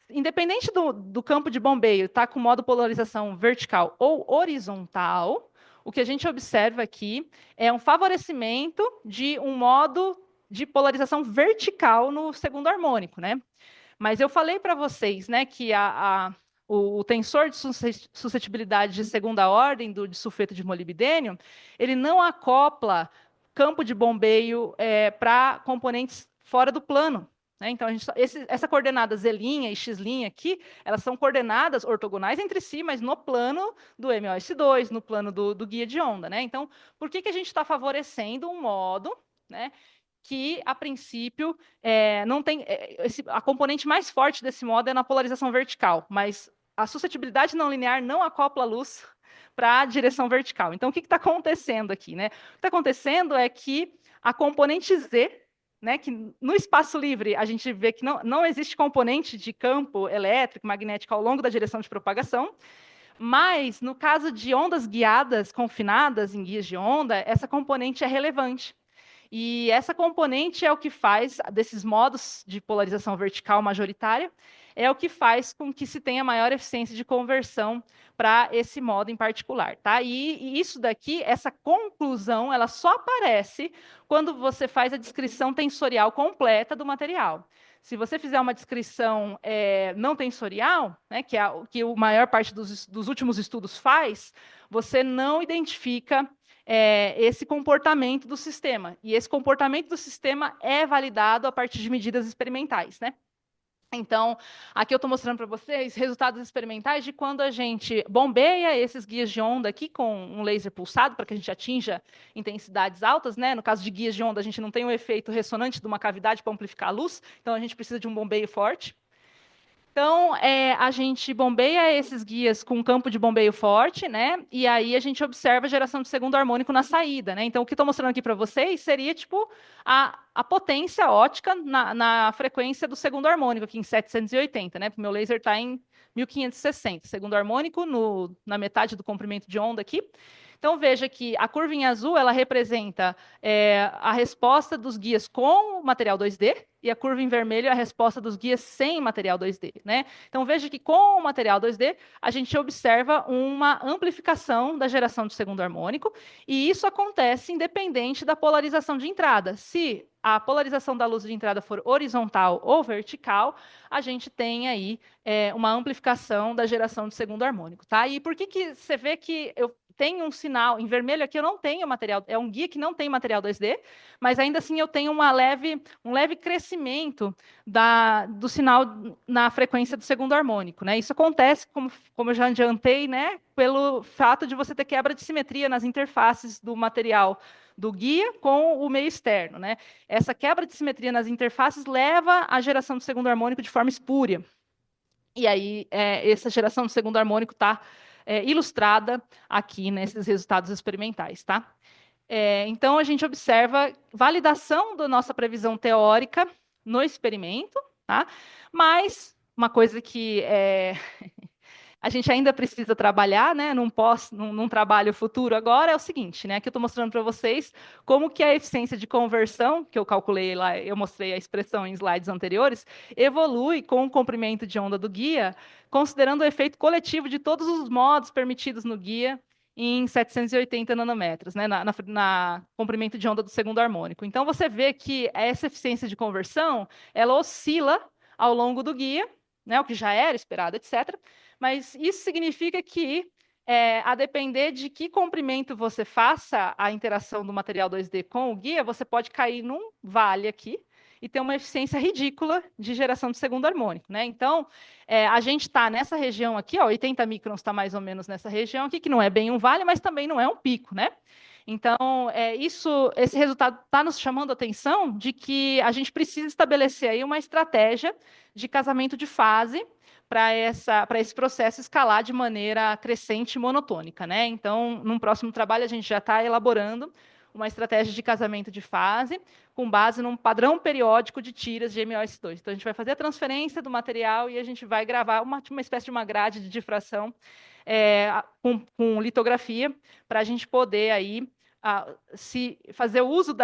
independente do campo de bombeio estar com modo de polarização vertical ou horizontal, o que a gente observa aqui é um favorecimento de um modo de polarização vertical no segundo harmônico, né? Mas eu falei para vocês, né, que o tensor de suscetibilidade de segunda ordem do sulfeto de molibdênio, ele não acopla campo de bombeio para componentes fora do plano, né? Então, essa coordenada Z' e X' aqui, elas são coordenadas ortogonais entre si, mas no plano do MOS2, no plano do guia de onda, né? Então, por que a gente está favorecendo um modo, né, que, a princípio, não tem... a componente mais forte desse modo é na polarização vertical, mas a suscetibilidade não linear não acopla a luz para a direção vertical. Então, o que está acontecendo aqui, né? O que está acontecendo é que a componente Z, né, que no espaço livre a gente vê que não existe componente de campo elétrico, magnético ao longo da direção de propagação, mas, no caso de ondas guiadas confinadas em guias de onda, essa componente é relevante. E essa componente é o que faz, desses modos de polarização vertical majoritária, é o que faz com que se tenha maior eficiência de conversão para esse modo em particular, tá? E isso daqui, essa conclusão, ela só aparece quando você faz a descrição tensorial completa do material. Se você fizer uma descrição não tensorial, né, que a maior parte dos últimos estudos faz, você não identifica esse comportamento do sistema. E esse comportamento do sistema é validado a partir de medidas experimentais, né? Então, aqui eu estou mostrando para vocês resultados experimentais de quando a gente bombeia esses guias de onda aqui com um laser pulsado, para que a gente atinja intensidades altas, né? No caso de guias de onda, a gente não tem o efeito ressonante de uma cavidade para amplificar a luz, então a gente precisa de um bombeio forte. Então, a gente bombeia esses guias com um campo de bombeio forte, né? E aí a gente observa a geração de segundo harmônico na saída, né? Então, o que estou mostrando aqui para vocês seria tipo a potência ótica na frequência do segundo harmônico, aqui em 780, né? Porque meu laser está em 1560, segundo harmônico na metade do comprimento de onda aqui. Então, veja que a curva em azul ela representa a resposta dos guias com material 2D, e a curva em vermelho é a resposta dos guias sem material 2D, né? Então, veja que com o material 2D, a gente observa uma amplificação da geração de segundo harmônico, e isso acontece independente da polarização de entrada. Se a polarização da luz de entrada for horizontal ou vertical, a gente tem aí uma amplificação da geração de segundo harmônico, tá? E por que você vê que eu tenho um sinal em vermelho aqui? Eu não tenho material, é um guia que não tem material 2D, mas ainda assim eu tenho um leve crescimento do sinal na frequência do segundo harmônico, né? Isso acontece, como eu já adiantei, né, pelo fato de você ter quebra de simetria nas interfaces do material do guia com o meio externo, né? Essa quebra de simetria nas interfaces leva à geração do segundo harmônico de forma espúria. E aí, essa geração do segundo harmônico está ilustrada aqui nesses resultados experimentais, tá? Então, a gente observa validação da nossa previsão teórica no experimento, tá? Mas uma coisa que a gente ainda precisa trabalhar, né, num trabalho futuro agora, é o seguinte, né? Que eu estou mostrando para vocês como que a eficiência de conversão, que eu calculei lá, eu mostrei a expressão em slides anteriores, evolui com o comprimento de onda do guia, considerando o efeito coletivo de todos os modos permitidos no guia em 780 nanômetros, né, na comprimento de onda do segundo harmônico. Então, você vê que essa eficiência de conversão, ela oscila ao longo do guia, né, o que já era esperado, etc. Mas isso significa que, a depender de que comprimento você faça a interação do material 2D com o guia, você pode cair num vale aqui e ter uma eficiência ridícula de geração de segundo harmônico, né? Então, a gente está nessa região aqui, ó, 80 microns está mais ou menos nessa região aqui, que não é bem um vale, mas também não é um pico, né? Então, esse resultado está nos chamando a atenção de que a gente precisa estabelecer aí uma estratégia de casamento de fase para esse processo escalar de maneira crescente e monotônica, né? Então, num próximo trabalho, a gente já está elaborando uma estratégia de casamento de fase com base num padrão periódico de tiras de MOS2. Então, a gente vai fazer a transferência do material e a gente vai gravar uma espécie de uma grade de difração com litografia para a gente poder aí se fazer o uso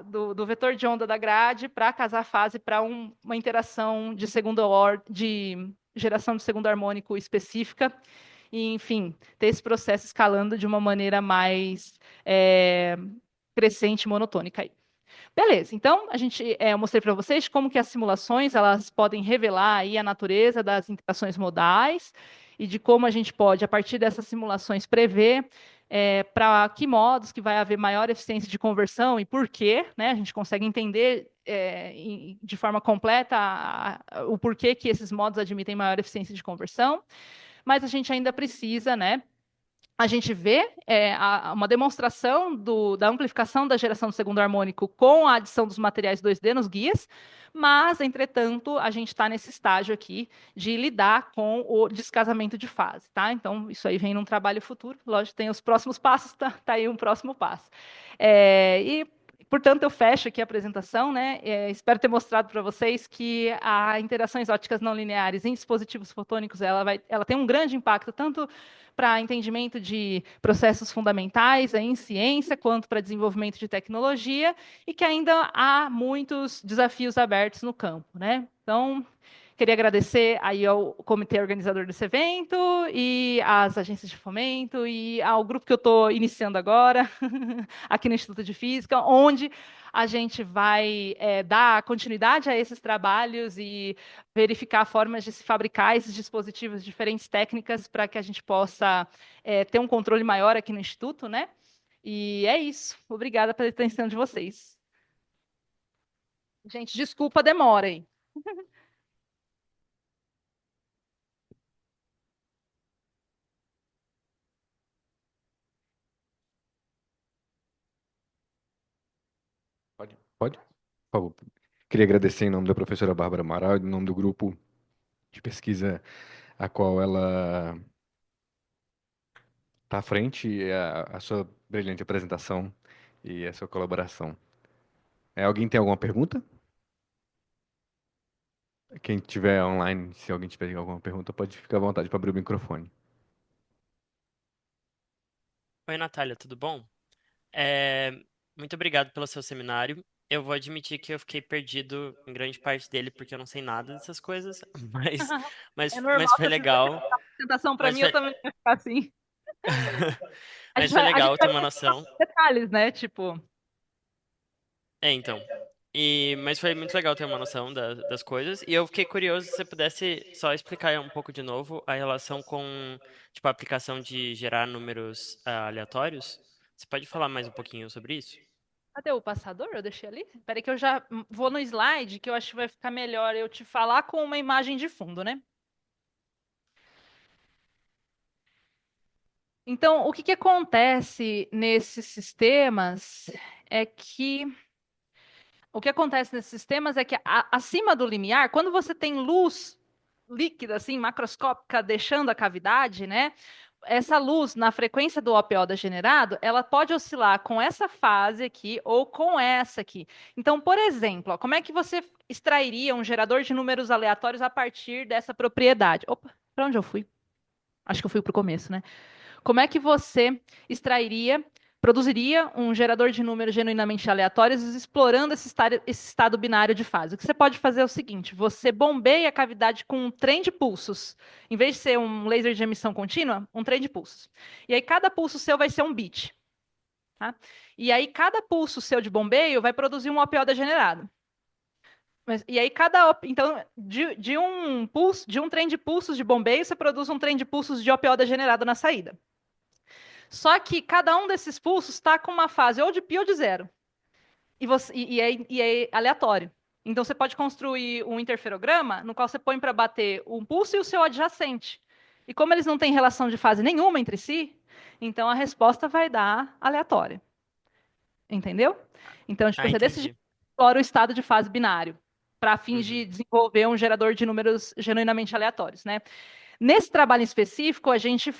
do vetor de onda da grade para casar a fase para uma interação de de geração de segundo harmônico específica, e, enfim, ter esse processo escalando de uma maneira mais crescente e monotônica aí. Beleza, então eu mostrei para vocês como que as simulações elas podem revelar aí a natureza das interações modais e de como a gente pode, a partir dessas simulações, prever para que modos que vai haver maior eficiência de conversão e por quê, né? A gente consegue entender de forma completa o porquê que esses modos admitem maior eficiência de conversão, mas a gente ainda precisa, né? A gente vê uma demonstração da amplificação da geração do segundo harmônico com a adição dos materiais 2D nos guias, mas, entretanto, a gente está nesse estágio aqui de lidar com o descasamento de fase, tá? Então, isso aí vem num trabalho futuro, lógico, tem os próximos passos, tá aí um próximo passo. Portanto, eu fecho aqui a apresentação, né? Espero ter mostrado para vocês que as interações ópticas não lineares em dispositivos fotônicos ela tem um grande impacto tanto para entendimento de processos fundamentais em ciência, quanto para desenvolvimento de tecnologia, e que ainda há muitos desafios abertos no campo, né? Então, queria agradecer aí ao comitê organizador desse evento e às agências de fomento e ao grupo que eu estou iniciando agora, aqui no Instituto de Física, onde a gente vai dar continuidade a esses trabalhos e verificar formas de se fabricar esses dispositivos, diferentes técnicas, para que a gente possa ter um controle maior aqui no Instituto, né? E é isso. Obrigada pela atenção de vocês. Gente, desculpa a demora aí. Pode? Pode? Por favor. Queria agradecer em nome da professora Bárbara Amaral, em nome do grupo de pesquisa a qual ela está à frente, e a sua brilhante apresentação e a sua colaboração. Alguém tem alguma pergunta? Quem tiver online, se alguém tiver alguma pergunta, pode ficar à vontade para abrir o microfone. Oi, Natália, tudo bom? É, Muito obrigado pelo seu seminário. Eu vou admitir que eu fiquei perdido em grande parte dele porque eu não sei nada dessas coisas, mas, É mas normal, foi se você fizer legal. a apresentação para Mas mim, eu foi, também vou ficar assim. mas foi A gente legal ter vai uma colocar noção. detalhes, né? Tipo, Então. Mas foi muito legal ter uma noção das coisas. E eu fiquei curioso se você pudesse só explicar um pouco de novo a relação com, tipo, a aplicação de gerar números aleatórios. Você pode falar mais um pouquinho sobre isso? cadê o passador? Eu deixei ali? Espera que eu já vou no slide, que eu acho que vai ficar melhor eu te falar com uma imagem de fundo, né? Então, o que que acontece nesses sistemas é que acima do limiar, quando você tem luz líquida, assim, macroscópica, deixando a cavidade, né? Essa luz na frequência do OPO degenerado, ela pode oscilar com essa fase aqui ou com essa aqui. Então, por exemplo, ó, como é que você extrairia um gerador de números aleatórios a partir dessa propriedade? Opa, para onde eu fui? Acho que eu fui para o começo, né? Como é que você produziria um gerador de números genuinamente aleatórios explorando esse estado binário de fase? O que você pode fazer é o seguinte: você bombeia a cavidade com um trem de pulsos. Em vez de ser um laser de emissão contínua, um trem de pulsos. E aí cada pulso seu vai ser um bit. Tá? E aí cada pulso seu de bombeio vai produzir um OPO degenerado. E aí então de um trem de pulsos de bombeio, você produz um trem de pulsos de OPO degenerado na saída. Só que cada um desses pulsos está com uma fase ou de pi ou de zero. E é aleatório. Então você pode construir um interferograma no qual você põe para bater um pulso e o seu adjacente. E como eles não têm relação de fase nenhuma entre si, então a resposta vai dar aleatória. Entendeu? Então, tipo, Ah, você decide entendi. explora o estado de fase binário para fins de Uhum. desenvolver um gerador de números genuinamente aleatórios, né? Nesse trabalho em específico, a gente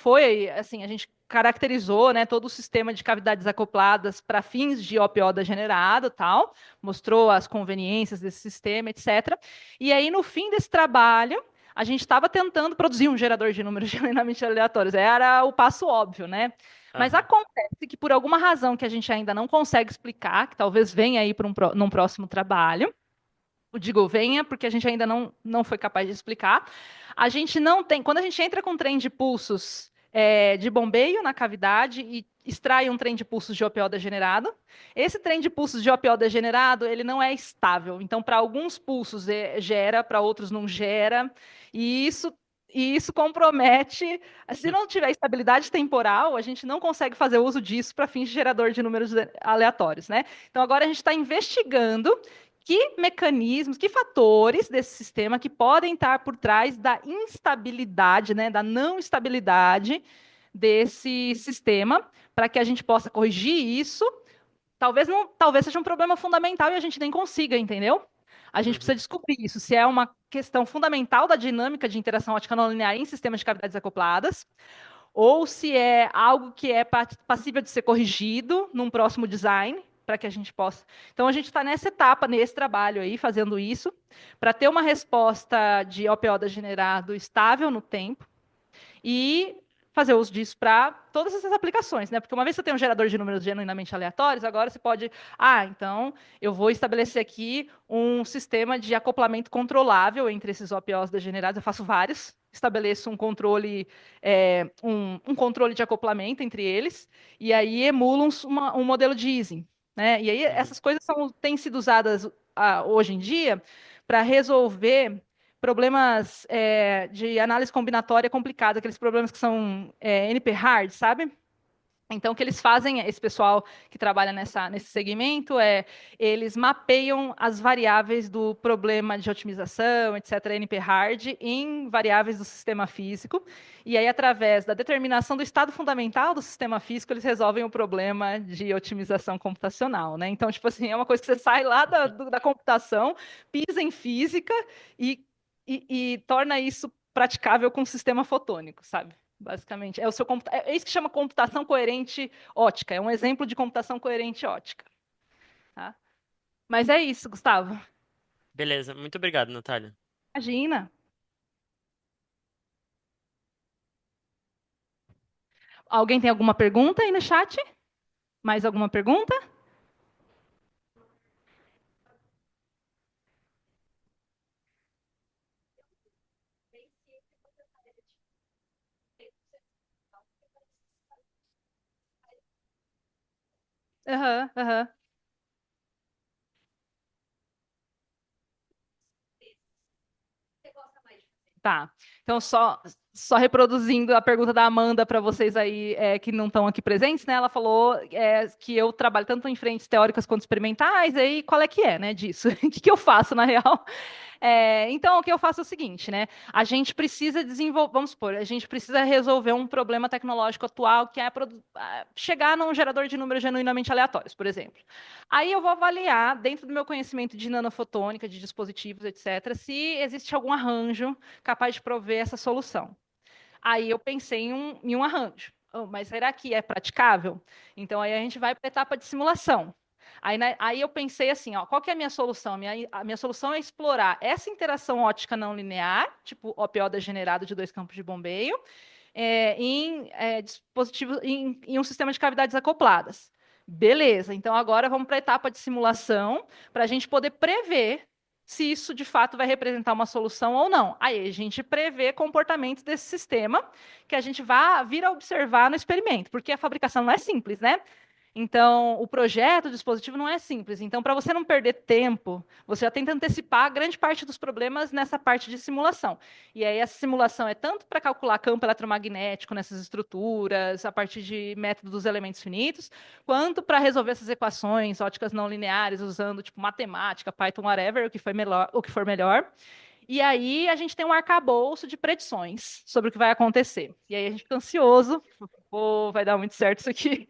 caracterizou, né, todo o sistema de cavidades acopladas para fins de OPO degenerado, tal, mostrou as conveniências desse sistema, etc. E aí, no fim desse trabalho, a gente estava tentando produzir um gerador de números genuinamente aleatórios. Era o passo óbvio, né? Mas Aham. acontece que, por alguma razão que a gente ainda não consegue explicar, que talvez venha aí num próximo trabalho, digo, venha, porque a gente ainda não foi capaz de explicar. A gente não tem. Quando a gente entra com um trem de pulsos de bombeio na cavidade e extrai um trem de pulsos de OPO degenerado, esse trem de pulsos de OPO degenerado ele não é estável. Então, para alguns pulsos gera, para outros não gera, e isso compromete. Se não tiver estabilidade temporal, a gente não consegue fazer uso disso para fins de gerador de números aleatórios, né? Então, agora a gente está investigando que mecanismos, que fatores desse sistema que podem estar por trás da instabilidade, né, da não estabilidade desse sistema, para que a gente possa corrigir isso. Talvez seja um problema fundamental e a gente nem consiga, entendeu? A gente precisa Uhum. descobrir isso, se é uma questão fundamental da dinâmica de interação ótica não linear em sistemas de cavidades acopladas, ou se é algo que é passível de ser corrigido num próximo design, para que a gente possa. Então, a gente está nessa etapa, nesse trabalho aí, fazendo isso, para ter uma resposta de OPO degenerado estável no tempo e fazer uso disso para todas essas aplicações, né? Porque uma vez que você tem um gerador de números genuinamente aleatórios, agora você pode, então eu vou estabelecer aqui um sistema de acoplamento controlável entre esses OPOs degenerados. Eu faço vários, estabeleço um controle, um controle de acoplamento entre eles, e aí emulo um modelo de Ising, né? E aí Uhum. essas coisas têm sido usadas hoje em dia para resolver problemas de análise combinatória complicada, aqueles problemas que são NP-hard, sabe? Então, o que eles fazem, esse pessoal que trabalha nesse segmento, eles mapeiam as variáveis do problema de otimização, etc., NP-hard, em variáveis do sistema físico, e aí, através da determinação do estado fundamental do sistema físico, eles resolvem o problema de otimização computacional, né? Então, tipo assim, é uma coisa que você sai lá da computação, pisa em física e torna isso praticável com o sistema fotônico, sabe? Basicamente, é isso que chama computação coerente ótica, é um exemplo de computação coerente ótica. Tá? Mas é isso, Gustavo. Beleza, muito obrigado, Natália. Imagina. Alguém tem alguma pergunta aí no chat? Mais alguma pergunta? Aham, aham. Tá. Então, só reproduzindo a pergunta da Amanda para vocês aí que não estão aqui presentes, né? Ela falou que eu trabalho tanto em frentes teóricas quanto experimentais, aí qual é que é, né, disso? O que eu faço, na real? Então, o que eu faço é o seguinte, né? A gente precisa desenvolver, vamos supor, a gente precisa resolver um problema tecnológico atual que é chegar num gerador de números genuinamente aleatórios, por exemplo. Aí eu vou avaliar, dentro do meu conhecimento de nanofotônica, de dispositivos, etc., se existe algum arranjo capaz de prover essa solução. Aí eu pensei em um arranjo. Oh, mas será que é praticável? Então aí a gente vai para a etapa de simulação. Aí eu pensei assim, ó, qual que é a minha solução? A minha solução é explorar essa interação ótica não linear, tipo OPO degenerado de dois campos de bombeio, em dispositivos, em um sistema de cavidades acopladas. Beleza, então agora vamos para a etapa de simulação, para a gente poder prever se isso de fato vai representar uma solução ou não. Aí a gente prevê comportamentos desse sistema que a gente vai vir a observar no experimento, porque a fabricação não é simples, né? Então, o projeto do dispositivo não é simples. Então, para você não perder tempo, você já tenta antecipar grande parte dos problemas nessa parte de simulação. E aí, essa simulação é tanto para calcular campo eletromagnético nessas estruturas, a partir de método dos elementos finitos, quanto para resolver essas equações óticas não lineares, usando tipo matemática, Python, whatever, o que for melhor. E aí, a gente tem um arcabouço de predições sobre o que vai acontecer. E aí, a gente fica ansioso, vai dar muito certo isso aqui.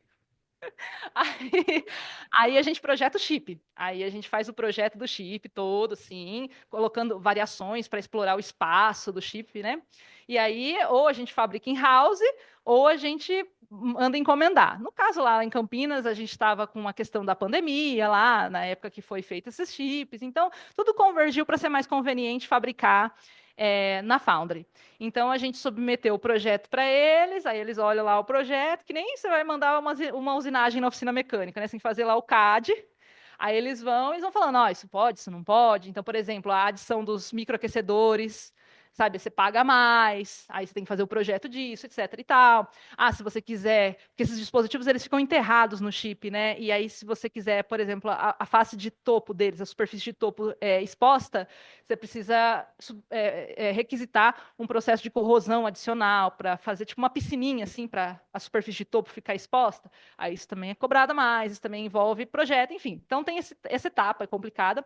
Aí, aí a gente projeta o chip. Aí a gente faz o projeto do chip todo, assim, colocando variações para explorar o espaço do chip, né? E aí, ou a gente fabrica in-house, ou a gente manda encomendar. No caso, lá em Campinas, a gente estava com uma questão da pandemia, lá na época que foi feito esses chips. Então, tudo convergiu para ser mais conveniente fabricar na Foundry. Então, a gente submeteu o projeto para eles, aí eles olham lá o projeto, que nem você vai mandar uma usinagem na oficina mecânica, né? Você tem que fazer lá o CAD, aí eles vão falando, ó, isso pode, isso não pode. Então, por exemplo, a adição dos microaquecedores, sabe, você paga mais, aí você tem que fazer o projeto disso, etc e tal. Ah, se você quiser, porque esses dispositivos, eles ficam enterrados no chip, né? E aí, se você quiser, por exemplo, a face de topo deles, a superfície de topo exposta, você precisa requisitar um processo de corrosão adicional para fazer tipo uma piscininha, assim, para a superfície de topo ficar exposta. Aí isso também é cobrado a mais, isso também envolve projeto, enfim. Então, tem essa etapa, é complicada.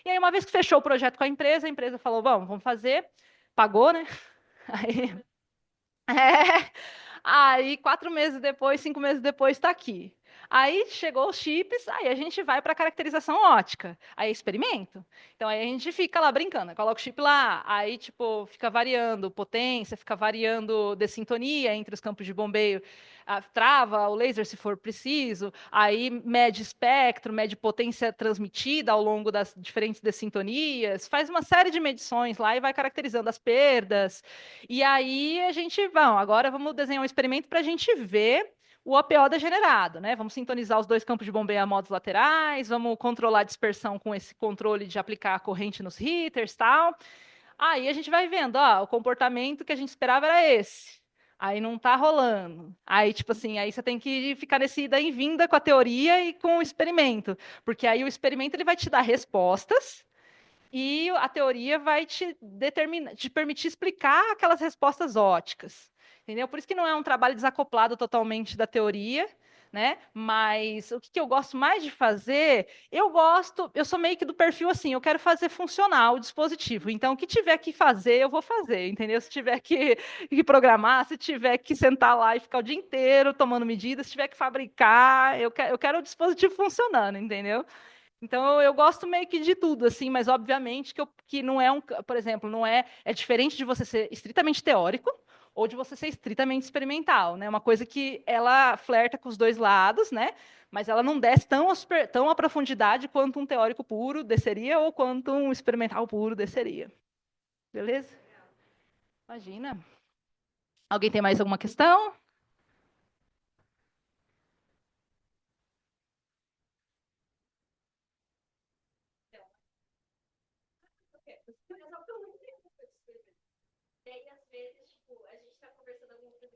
E aí, uma vez que fechou o projeto com a empresa falou, vamos fazer, pagou, né? Aí, aí 4 meses depois, 5 meses depois, está aqui. Aí chegou os chips, aí a gente vai para a caracterização ótica. Aí experimento. Então aí a gente fica lá brincando, coloca o chip lá, aí tipo fica variando potência, fica variando dessintonia entre os campos de bombeio, trava o laser se for preciso, aí mede espectro, mede potência transmitida ao longo das diferentes dessintonias, faz uma série de medições lá e vai caracterizando as perdas. E aí a gente, agora vamos desenhar um experimento para a gente ver o OPO degenerado, né? Vamos sintonizar os dois campos de bombeio a modos laterais, vamos controlar a dispersão com esse controle de aplicar a corrente nos heaters, tal. Aí a gente vai vendo, ó, o comportamento que a gente esperava era esse. Aí não tá rolando. Aí, tipo assim, aí você tem que ficar nesse ida e vinda com a teoria e com o experimento. Porque aí o experimento ele vai te dar respostas e a teoria vai te permitir explicar aquelas respostas óticas. Entendeu? Por isso que não é um trabalho desacoplado totalmente da teoria, né? Mas o que eu gosto mais de fazer, eu sou meio que do perfil assim, eu quero fazer funcionar o dispositivo. Então, o que tiver que fazer, eu vou fazer, entendeu? Se tiver que programar, se tiver que sentar lá e ficar o dia inteiro tomando medidas, se tiver que fabricar, eu quero o dispositivo funcionando, entendeu? Então eu gosto meio que de tudo, assim, mas obviamente que não é por exemplo, não é diferente de você ser estritamente teórico ou de você ser estritamente experimental, né? Uma coisa que ela flerta com os dois lados, né? Mas ela não desce tão à profundidade quanto um teórico puro desceria ou quanto um experimental puro desceria. Beleza? Imagina. Alguém tem mais alguma questão? Daí, às vezes, tipo, a gente tá conversando alguma coisa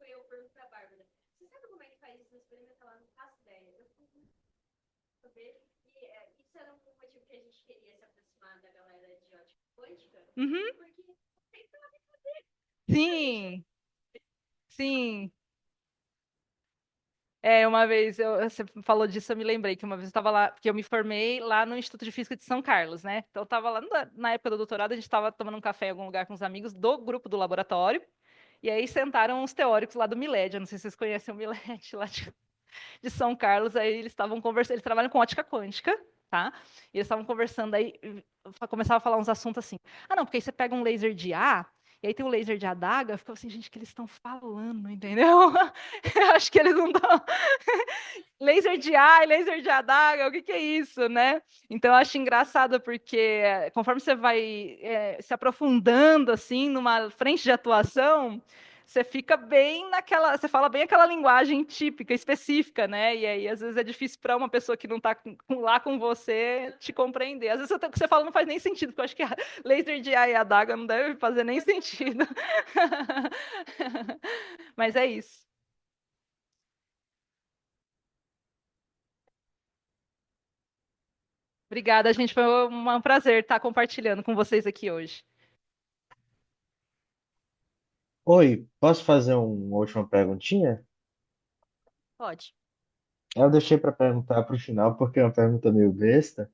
e eu pergunto pra Bárbara, você sabe como é que faz isso no experimento? Ela não faz ideia. Eu fui saber. E isso era um motivo que a gente queria se aproximar da galera de ótica quântica, Uhum. porque Sim, sim. Uma vez, você falou disso, eu me lembrei que uma vez eu estava lá, porque eu me formei lá no Instituto de Física de São Carlos, né? Então, eu estava lá na época do doutorado, a gente estava tomando um café em algum lugar com os amigos do grupo do laboratório, e aí sentaram os teóricos lá do Miled, eu não sei se vocês conhecem o Miled, lá de São Carlos, aí eles estavam conversando, eles trabalham com ótica quântica, tá? E eles estavam conversando, aí começava a falar uns assuntos assim, não, porque aí você pega um laser de A, e aí tem o laser de adaga, eu ficava assim, gente, o que eles estão falando, entendeu? Eu acho que eles não estão... Laser de A e laser de adaga, o que é isso, né? Então, eu acho engraçado, porque conforme você vai se aprofundando, assim, numa frente de atuação, você fica bem naquela, você fala bem aquela linguagem típica, específica, né? E aí, às vezes, é difícil para uma pessoa que não está lá com você te compreender. Às vezes, o que você fala não faz nem sentido, porque eu acho que laser de A e adaga não deve fazer nem sentido. Mas é isso. Obrigada, gente. Foi um prazer estar compartilhando com vocês aqui hoje. Oi, posso fazer uma última perguntinha? pode. Eu deixei para perguntar para o final porque é uma pergunta meio besta,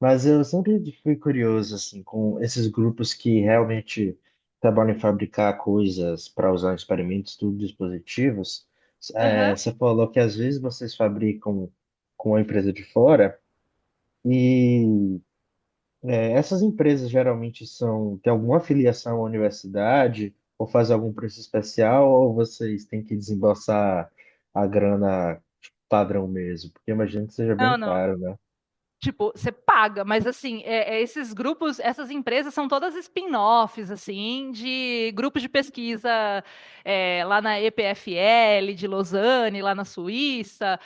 mas eu sempre fui curioso assim com esses grupos que realmente trabalham em fabricar coisas para usar em experimentos, tudo dispositivos. Aham. Você falou que às vezes vocês fabricam com uma empresa de fora e essas empresas geralmente têm alguma afiliação à universidade ou fazem algum preço especial ou vocês têm que desembolsar a grana tipo, padrão mesmo? Porque eu imagino que seja bem Não, não. caro, né? Tipo, você paga, mas assim, esses grupos, essas empresas são todas spin-offs, assim, de grupos de pesquisa lá na EPFL, de Lausanne, lá na Suíça,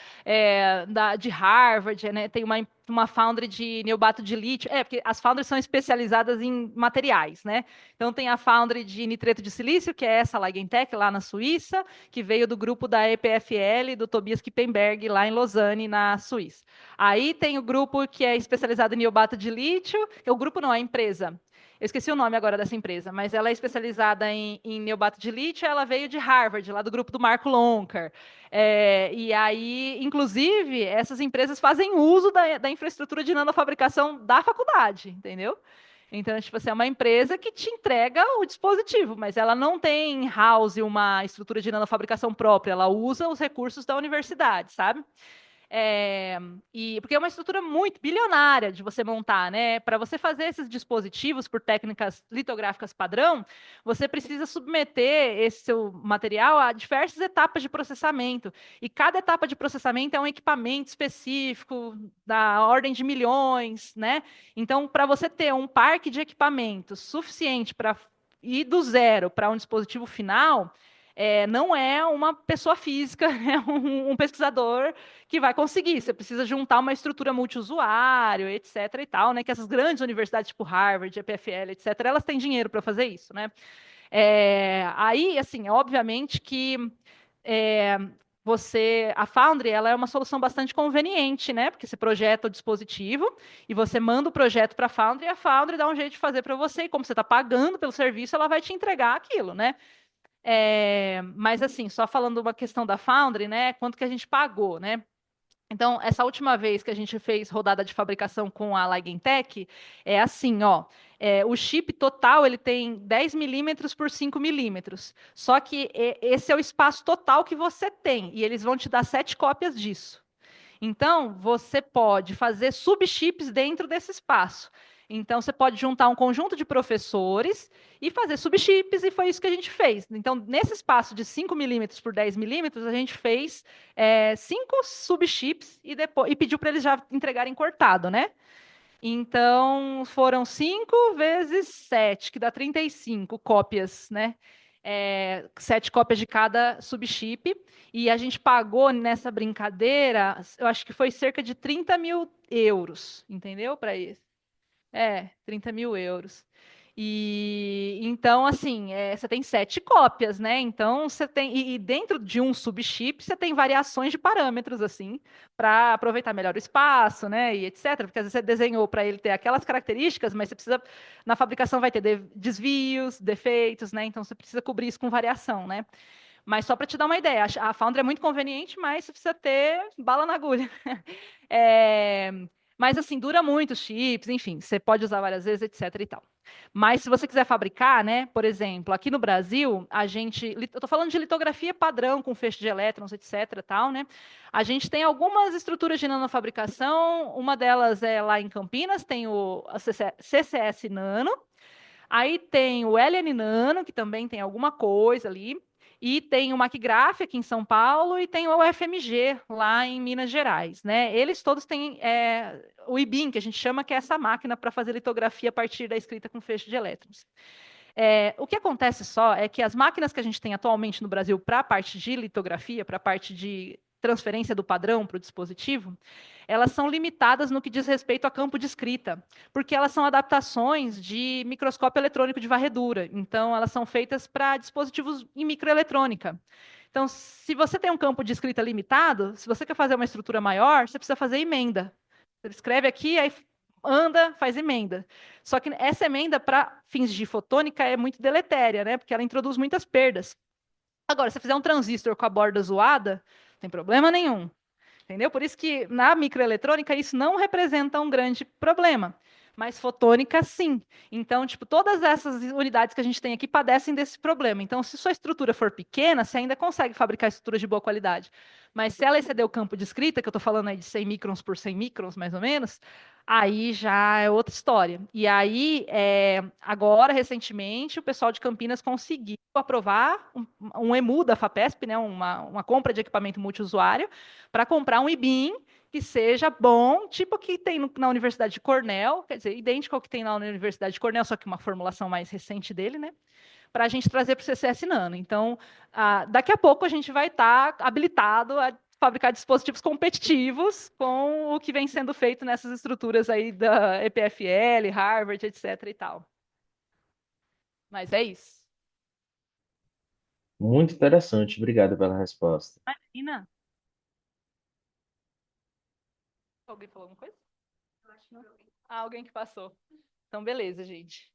de Harvard, né? Tem uma foundry de neobato de lítio, porque as foundries são especializadas em materiais, né? Então tem a foundry de nitreto de silício, que é essa Ligentech, lá na Suíça, que veio do grupo da EPFL, do Tobias Kippenberg, lá em Lausanne, na Suíça. Aí tem o grupo que é especializado em niobata de lítio, que é o grupo não, é a empresa. Eu esqueci o nome agora dessa empresa, mas ela é especializada em niobata de lítio, ela veio de Harvard, lá do grupo do Marco Loncar. E aí, inclusive, essas empresas fazem uso da infraestrutura de nanofabricação da faculdade, entendeu? Então, tipo assim, é uma empresa que te entrega o dispositivo, mas ela não tem in-house uma estrutura de nanofabricação própria, ela usa os recursos da universidade, sabe? É, porque é uma estrutura muito bilionária de você montar, né? Para você fazer esses dispositivos por técnicas litográficas padrão, você precisa submeter esse seu material a diversas etapas de processamento. E cada etapa de processamento é um equipamento específico, da ordem de milhões, né? Então, para você ter um parque de equipamentos suficiente para ir do zero para um dispositivo final, não é uma pessoa física, é um pesquisador que vai conseguir. Você precisa juntar uma estrutura multiusuário, etc. e tal, né? Que essas grandes universidades, tipo Harvard, EPFL, etc., elas têm dinheiro para fazer isso, né? Aí, assim, obviamente que é, a Foundry, ela é uma solução bastante conveniente, né? Porque você projeta o dispositivo e você manda o projeto para a Foundry dá um jeito de fazer para você, e como você está pagando pelo serviço, ela vai te entregar aquilo, né? Mas assim, só falando uma questão da Foundry, né? Quanto que a gente pagou, né? Então, essa última vez que a gente fez rodada de fabricação com a Ligentech, é assim, ó. O chip total ele tem 10 milímetros por 5 milímetros. Só que esse é o espaço total que você tem. E eles vão te dar 7 cópias disso. Então, você pode fazer subchips dentro desse espaço. Então, você pode juntar um conjunto de professores e fazer subchips, e foi isso que a gente fez. Então, nesse espaço de 5 milímetros por 10 milímetros, a gente fez 5 subchips e pediu para eles já entregarem cortado, né? Então, foram 5 vezes 7, que dá 35 cópias, né? 7 cópias de cada subchip. E a gente pagou nessa brincadeira, eu acho que foi cerca de 30 mil euros, entendeu? Para isso. 30 mil euros. E então, assim, você tem 7 cópias, né? Então você tem. E dentro de um subchip você tem variações de parâmetros, assim, para aproveitar melhor o espaço, né? E etc. Porque às vezes você desenhou para ele ter aquelas características, mas você precisa. Na fabricação vai ter desvios, defeitos, né? Então você precisa cobrir isso com variação, né? Mas só para te dar uma ideia, a Foundry é muito conveniente, mas você precisa ter bala na agulha. É, mas assim, dura muito os chips, enfim, você pode usar várias vezes, etc e tal. Mas se você quiser fabricar, né, por exemplo, aqui no Brasil, eu estou falando de litografia padrão com feixe de elétrons, etc, tal, né? A gente tem algumas estruturas de nanofabricação, uma delas é lá em Campinas, tem a CCS Nano, aí tem o LN Nano, que também tem alguma coisa ali, e tem o Macgraph aqui em São Paulo e tem o UFMG lá em Minas Gerais, né? Eles todos têm o IBIM, que a gente chama, que é essa máquina para fazer litografia a partir da escrita com feixe de elétrons. O que acontece só é que as máquinas que a gente tem atualmente no Brasil para a parte de litografia, para a parte de transferência do padrão para o dispositivo, elas são limitadas no que diz respeito a campo de escrita, porque elas são adaptações de microscópio eletrônico de varredura. Então, elas são feitas para dispositivos em microeletrônica. Então, se você tem um campo de escrita limitado, se você quer fazer uma estrutura maior, você precisa fazer emenda. Você escreve aqui, aí anda, faz emenda. Só que essa emenda, para fins de fotônica, é muito deletéria, né? Porque ela introduz muitas perdas. Agora, se você fizer um transistor com a borda zoada, não tem problema nenhum. Entendeu? Por isso que na microeletrônica isso não representa um grande problema. Mas fotônica, sim. Então, tipo, todas essas unidades que a gente tem aqui padecem desse problema. Então, se sua estrutura for pequena, você ainda consegue fabricar estruturas de boa qualidade. Mas se ela exceder o campo de escrita, que eu estou falando aí de 100 microns por 100 microns, mais ou menos, aí já é outra história. E aí, agora, recentemente, o pessoal de Campinas conseguiu aprovar um EMU da FAPESP, né, uma compra de equipamento multiusuário, para comprar um IBIM que seja bom, tipo o que tem na Universidade de Cornell, quer dizer, idêntico ao que tem na Universidade de Cornell, só que uma formulação mais recente dele, né? Para a gente trazer para o CCS Nano. Então, daqui a pouco a gente vai estar habilitado a fabricar dispositivos competitivos com o que vem sendo feito nessas estruturas aí da EPFL, Harvard, etc. e tal. Mas é isso. Muito interessante. Obrigado pela resposta. Imagina. Alguém falou alguma coisa? Não. Alguém que passou. Então, beleza, gente.